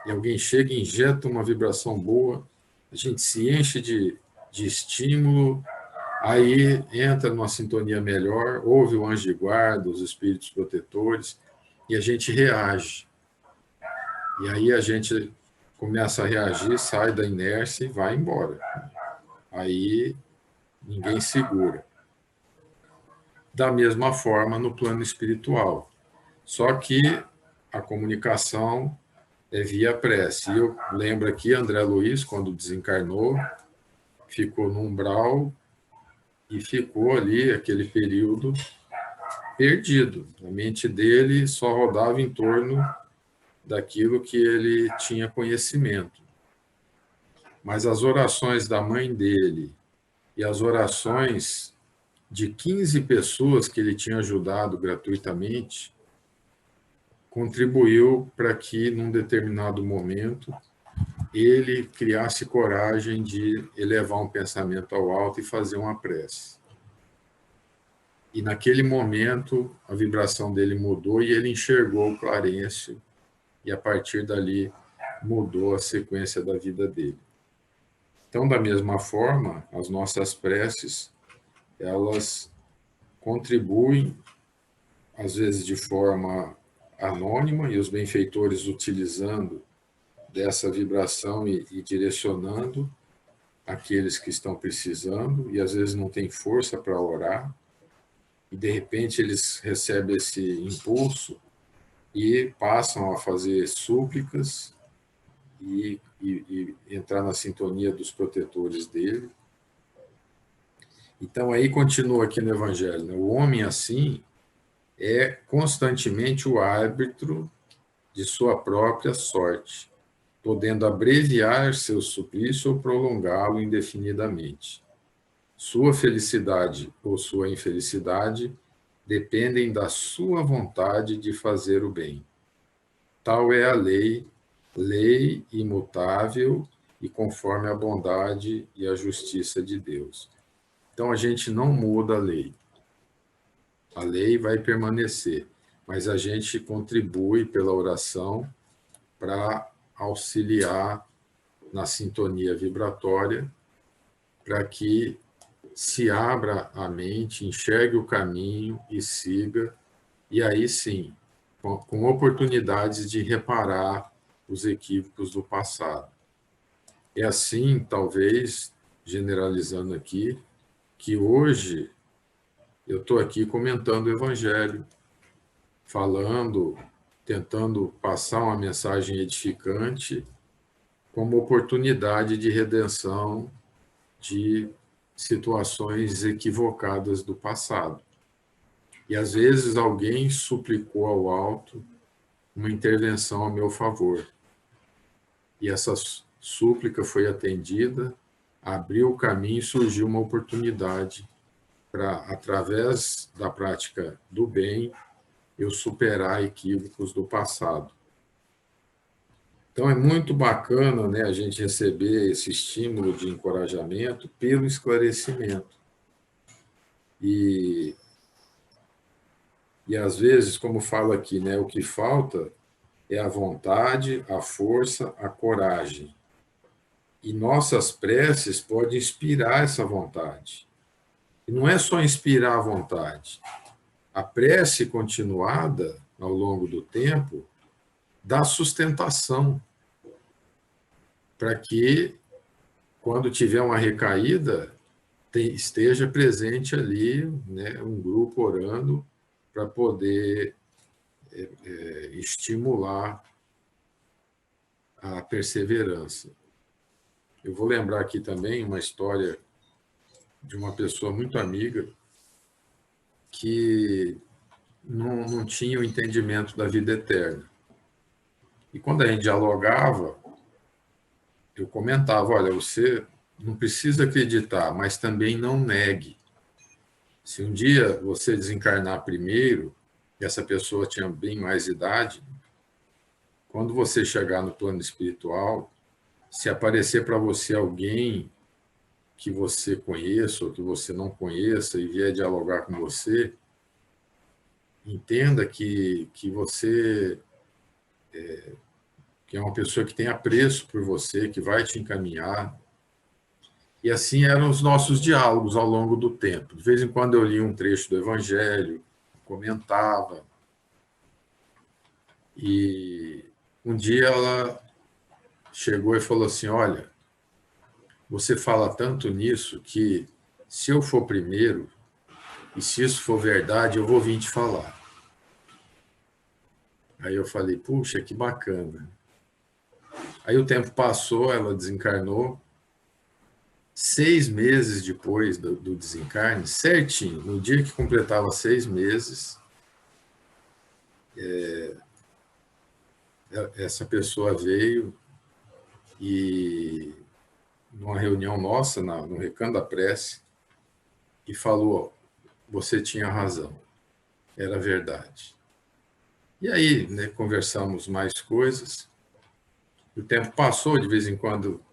e alguém chega e injeta uma vibração boa, a gente se enche de estímulo, aí entra numa sintonia melhor, ouve o anjo de guarda, os espíritos protetores, e a gente reage. E aí a gente começa a reagir, sai da inércia e vai embora. Aí ninguém segura. Da mesma forma no plano espiritual. Só que a comunicação é via prece. Eu lembro aqui, André Luiz, quando desencarnou, ficou no umbral e ficou ali aquele período perdido. A mente dele só rodava em torno daquilo que ele tinha conhecimento. Mas as orações da mãe dele e as orações de 15 pessoas que ele tinha ajudado gratuitamente contribuiu para que, num determinado momento, ele criasse coragem de elevar um pensamento ao alto e fazer uma prece. E, naquele momento, a vibração dele mudou e ele enxergou o Clarencio, e, a partir dali, mudou a sequência da vida dele. Então, da mesma forma, as nossas preces, elas contribuem, às vezes de forma anônima, e os benfeitores utilizando dessa vibração e direcionando aqueles que estão precisando, e às vezes não tem força para orar, e de repente eles recebem esse impulso e passam a fazer súplicas e entrar na sintonia dos protetores dele. Então, aí continua aqui no Evangelho, né? O homem assim é constantemente o árbitro de sua própria sorte, podendo abreviar seu suplício ou prolongá-lo indefinidamente. Sua felicidade ou sua infelicidade dependem da sua vontade de fazer o bem. Tal é a lei imutável e conforme a bondade e a justiça de Deus. Então, a gente não muda a lei. A lei vai permanecer, mas a gente contribui pela oração para auxiliar na sintonia vibratória, para que se abra a mente, enxergue o caminho e siga, e aí sim, com oportunidades de reparar os equívocos do passado. É assim, talvez, generalizando aqui, que hoje eu estou aqui comentando o Evangelho, falando, tentando passar uma mensagem edificante como oportunidade de redenção de situações equivocadas do passado. E às vezes alguém suplicou ao alto uma intervenção a meu favor. E essa súplica foi atendida, abriu o caminho e surgiu uma oportunidade para, através da prática do bem, eu superar equívocos do passado. Então, é muito bacana, né, a gente receber esse estímulo de encorajamento pelo esclarecimento. E às vezes, como fala aqui, né, o que falta é a vontade, a força, a coragem. E nossas preces podem inspirar essa vontade. E não é só inspirar a vontade. A prece continuada, ao longo do tempo, dá sustentação para que, quando tiver uma recaída, esteja presente ali, né, um grupo orando para poder estimular a perseverança. Eu vou lembrar aqui também uma história de uma pessoa muito amiga que não tinha o entendimento da vida eterna. E quando a gente dialogava, eu comentava, olha, você não precisa acreditar, mas também não negue. Se um dia você desencarnar primeiro, e essa pessoa tinha bem mais idade, quando você chegar no plano espiritual, se aparecer para você alguém que você conheça ou que você não conheça e vier dialogar com você, entenda que você que é uma pessoa que tem apreço por você, que vai te encaminhar. E assim eram os nossos diálogos ao longo do tempo. De vez em quando eu lia um trecho do Evangelho, comentava. E um dia ela chegou e falou assim, olha, você fala tanto nisso que se eu for primeiro, e se isso for verdade, eu vou vir te falar. Aí eu falei, puxa, que bacana. Aí o tempo passou, ela desencarnou. 6 meses depois do desencarne, certinho, no dia que completava 6 meses, essa pessoa veio e, numa reunião nossa, no Recanto da Prece, e falou, você tinha razão, era verdade. E aí, né, conversamos mais coisas, o tempo passou, de vez em quando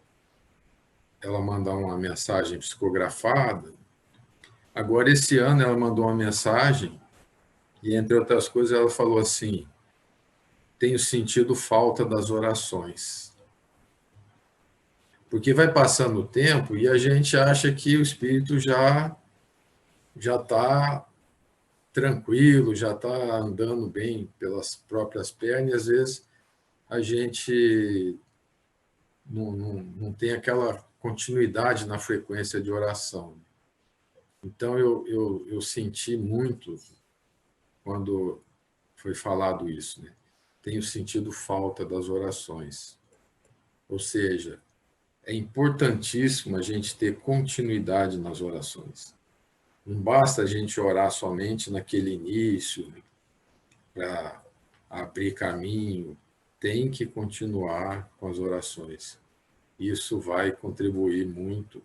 ela manda uma mensagem psicografada. Agora, esse ano, ela mandou uma mensagem e, entre outras coisas, ela falou assim, tenho sentido falta das orações. Porque vai passando o tempo e a gente acha que o espírito já está tranquilo, já está andando bem pelas próprias pernas, e às vezes a gente não tem aquela continuidade na frequência de oração. Então, eu senti muito quando foi falado isso, né? Tenho sentido falta das orações. Ou seja, é importantíssimo a gente ter continuidade nas orações. Não basta a gente orar somente naquele início, para abrir caminho, tem que continuar com as orações. Isso vai contribuir muito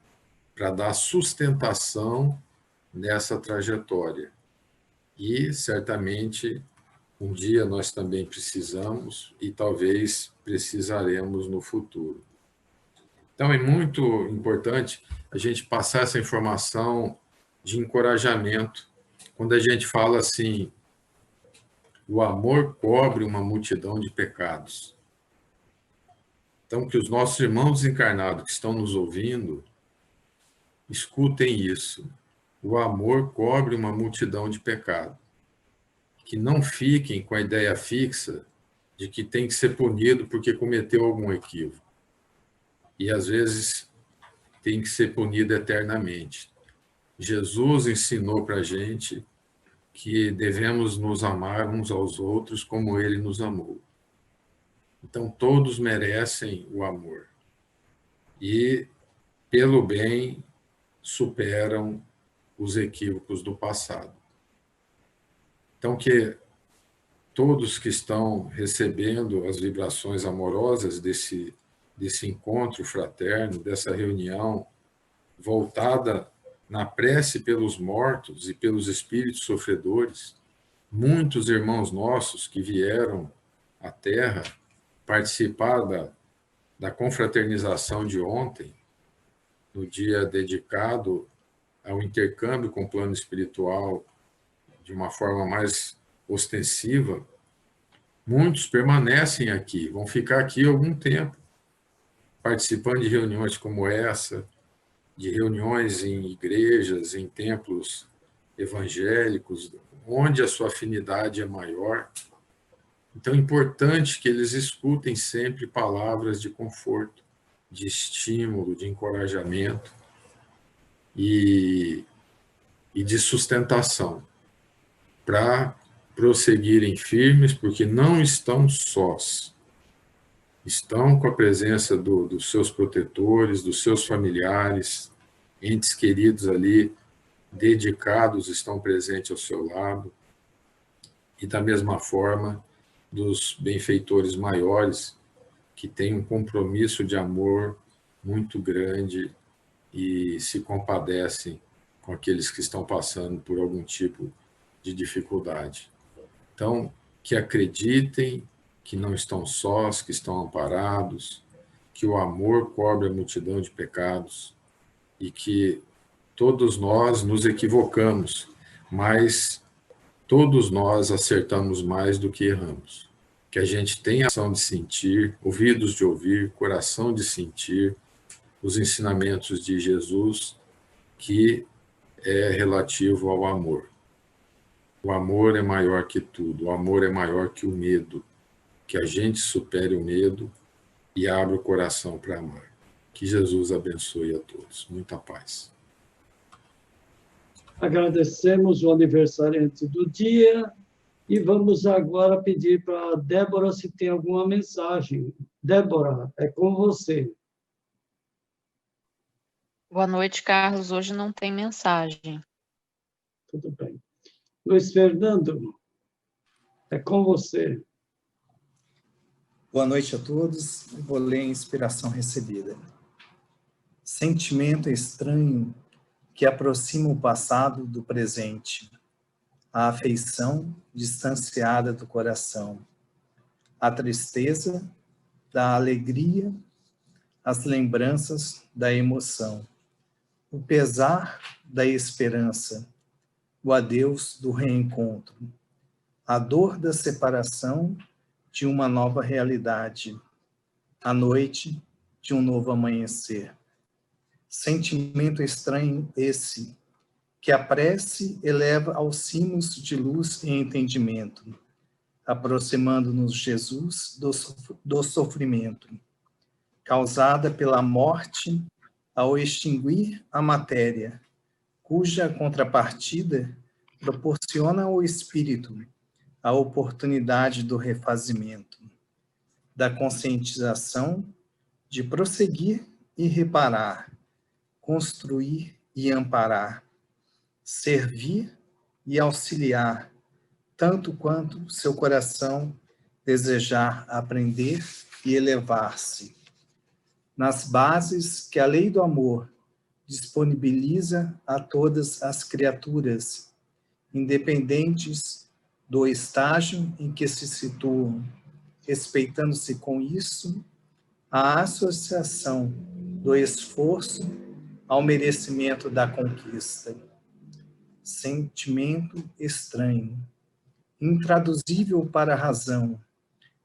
para dar sustentação nessa trajetória. E, certamente, um dia nós também precisamos e talvez precisaremos no futuro. Então, é muito importante a gente passar essa informação de encorajamento quando a gente fala assim, o amor cobre uma multidão de pecados. Então, que os nossos irmãos encarnados que estão nos ouvindo, escutem isso. O amor cobre uma multidão de pecados. Que não fiquem com a ideia fixa de que tem que ser punido porque cometeu algum equívoco. E, às vezes, tem que ser punido eternamente. Jesus ensinou para a gente que devemos nos amar uns aos outros como Ele nos amou. Então, todos merecem o amor. E, pelo bem, superam os equívocos do passado. Então, que todos que estão recebendo as vibrações amorosas desse encontro fraterno, dessa reunião voltada na prece pelos mortos e pelos espíritos sofredores, muitos irmãos nossos que vieram à Terra participar da confraternização de ontem, no dia dedicado ao intercâmbio com o plano espiritual de uma forma mais ostensiva, muitos permanecem aqui, vão ficar aqui algum tempo, participando de reuniões como essa, de reuniões em igrejas, em templos evangélicos, onde a sua afinidade é maior. Então é importante que eles escutem sempre palavras de conforto, de estímulo, de encorajamento e de sustentação, para prosseguirem firmes, porque não estão sós. Estão com a presença dos seus protetores, dos seus familiares, entes queridos ali, dedicados, estão presentes ao seu lado. E, da mesma forma, dos benfeitores maiores, que têm um compromisso de amor muito grande e se compadecem com aqueles que estão passando por algum tipo de dificuldade. Então, que acreditem que não estão sós, que estão amparados, que o amor cobre a multidão de pecados e que todos nós nos equivocamos, mas todos nós acertamos mais do que erramos. Que a gente tenha ação de sentir, ouvidos de ouvir, coração de sentir os ensinamentos de Jesus, que é relativo ao amor. O amor é maior que tudo, o amor é maior que o medo. Que a gente supere o medo e abra o coração para amar. Que Jesus abençoe a todos. Muita paz. Agradecemos o aniversariante do dia e vamos agora pedir para a Débora se tem alguma mensagem. Débora, é com você. Boa noite, Carlos. Hoje não tem mensagem. Tudo bem. Luiz Fernando, é com você. Boa noite a todos. Vou ler a inspiração recebida. Sentimento estranho que aproxima o passado do presente. A afeição distanciada do coração. A tristeza da alegria. As lembranças da emoção. O pesar da esperança. O adeus do reencontro. A dor da separação de uma nova realidade, a noite de um novo amanhecer. Sentimento estranho esse, que a prece eleva aos cimos de luz e entendimento, aproximando-nos Jesus do sofrimento, causada pela morte ao extinguir a matéria, cuja contrapartida proporciona ao espírito a oportunidade do refazimento, da conscientização, de prosseguir e reparar, construir e amparar, servir e auxiliar, tanto quanto seu coração desejar aprender e elevar-se, nas bases que a lei do amor disponibiliza a todas as criaturas, independentes do estágio em que se situam, respeitando-se com isso a associação do esforço ao merecimento da conquista. sentimento estranho, intraduzível para a razão,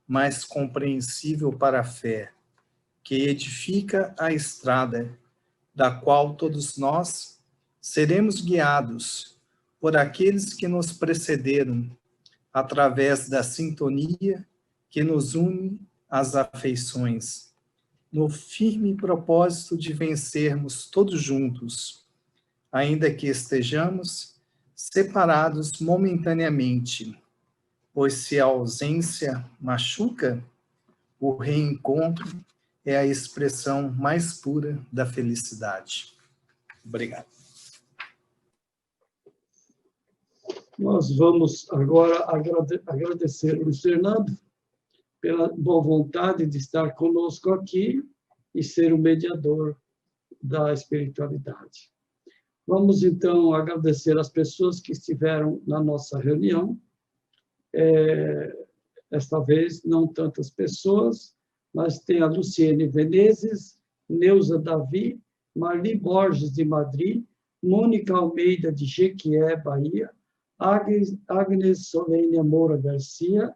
mas compreensível para a fé, que edifica a estrada, da qual todos nós seremos guiados por aqueles que nos precederam, através da sintonia que nos une às afeições, no firme propósito de vencermos todos juntos, ainda que estejamos separados momentaneamente, pois se a ausência machuca, o reencontro é a expressão mais pura da felicidade. Obrigado. Nós vamos agora agradecer ao Luiz Fernando pela boa vontade de estar conosco aqui e ser o mediador da espiritualidade. Vamos, então, agradecer as pessoas que estiveram na nossa reunião. Esta vez, não tantas pessoas, mas tem a Luciene Venezes, Neuza Davi, Marli Borges, de Madrid, Mônica Almeida, de Jequié, Bahia, Agnes Solênia Moura Garcia,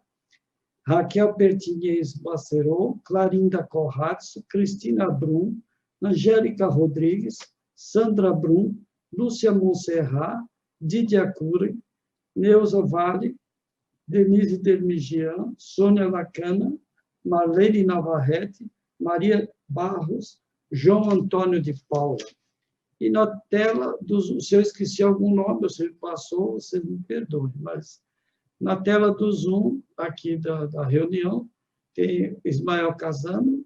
Raquel Pertinez Bacerou, Clarinda Corrazzo, Cristina Brum, Angélica Rodrigues, Sandra Brum, Lúcia Monserrat, Didia Cury, Neuza Vale, Denise Dermigian, Sônia Lacana, Marlene Navarrete, Maria Barros, João Antônio de Paula. E na tela, se eu esqueci algum nome, você passou, você me perdoe, mas na tela do Zoom, aqui da reunião, tem Ismael Casano,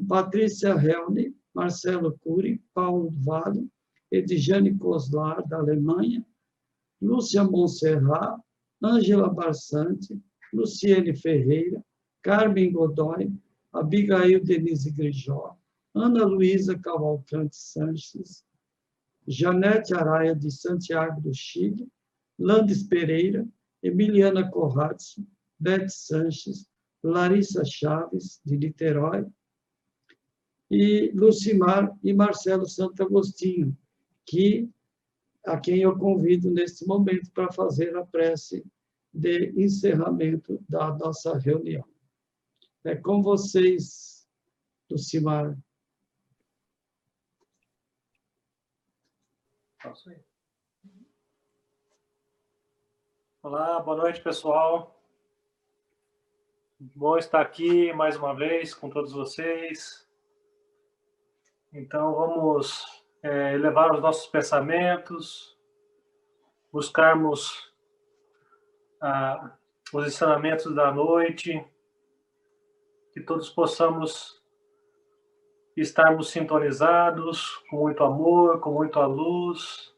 Patrícia Helne, Marcelo Cury, Paulo Vale, Edjane Koslar, da Alemanha, Lúcia Monserrat, Ângela Barsante, Luciene Ferreira, Carmen Godoy, Abigail Denise Grijó, Ana Luísa Cavalcante Sanches, Janete Araia, de Santiago do Chile, Landes Pereira, Emiliana Corrazzo, Beth Sanches, Larissa Chaves, de Niterói, e Lucimar e Marcelo Santo Agostinho, a quem eu convido neste momento para fazer a prece de encerramento da nossa reunião. É com vocês, Lucimar. Olá, boa noite, pessoal. Bom estar aqui mais uma vez com todos vocês. Então, vamos elevar os nossos pensamentos, buscarmos os ensinamentos da noite, que todos possamos estarmos sintonizados, com muito amor, com muita luz,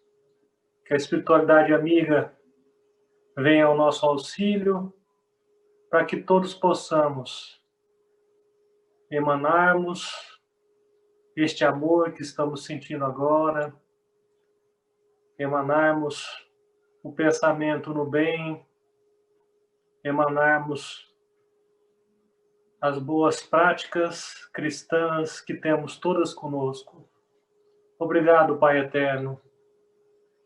que a espiritualidade amiga venha ao nosso auxílio, para que todos possamos emanarmos este amor que estamos sentindo agora, emanarmos o pensamento no bem, emanarmos as boas práticas cristãs que temos todas conosco. Obrigado, Pai Eterno,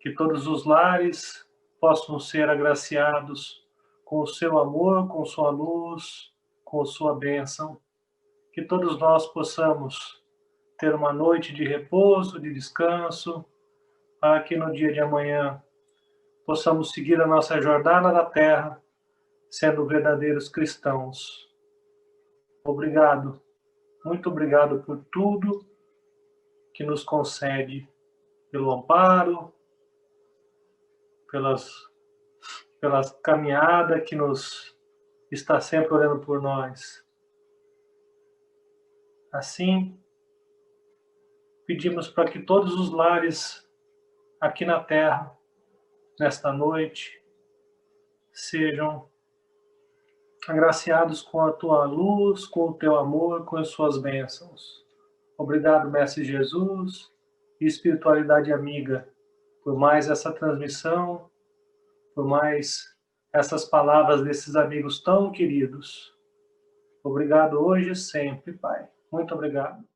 que todos os lares possam ser agraciados com o seu amor, com sua luz, com sua bênção. Que todos nós possamos ter uma noite de repouso, de descanso, para que no dia de amanhã possamos seguir a nossa jornada na Terra, sendo verdadeiros cristãos. Obrigado, muito obrigado por tudo que nos concede, pelo amparo, pela caminhada que nos está sempre orando por nós. Assim, pedimos para que todos os lares aqui na Terra, nesta noite, sejam agraciados com a tua luz, com o teu amor, com as suas bênçãos. Obrigado, Mestre Jesus e espiritualidade amiga, por mais essa transmissão, por mais essas palavras desses amigos tão queridos. Obrigado hoje e sempre, Pai. Muito obrigado.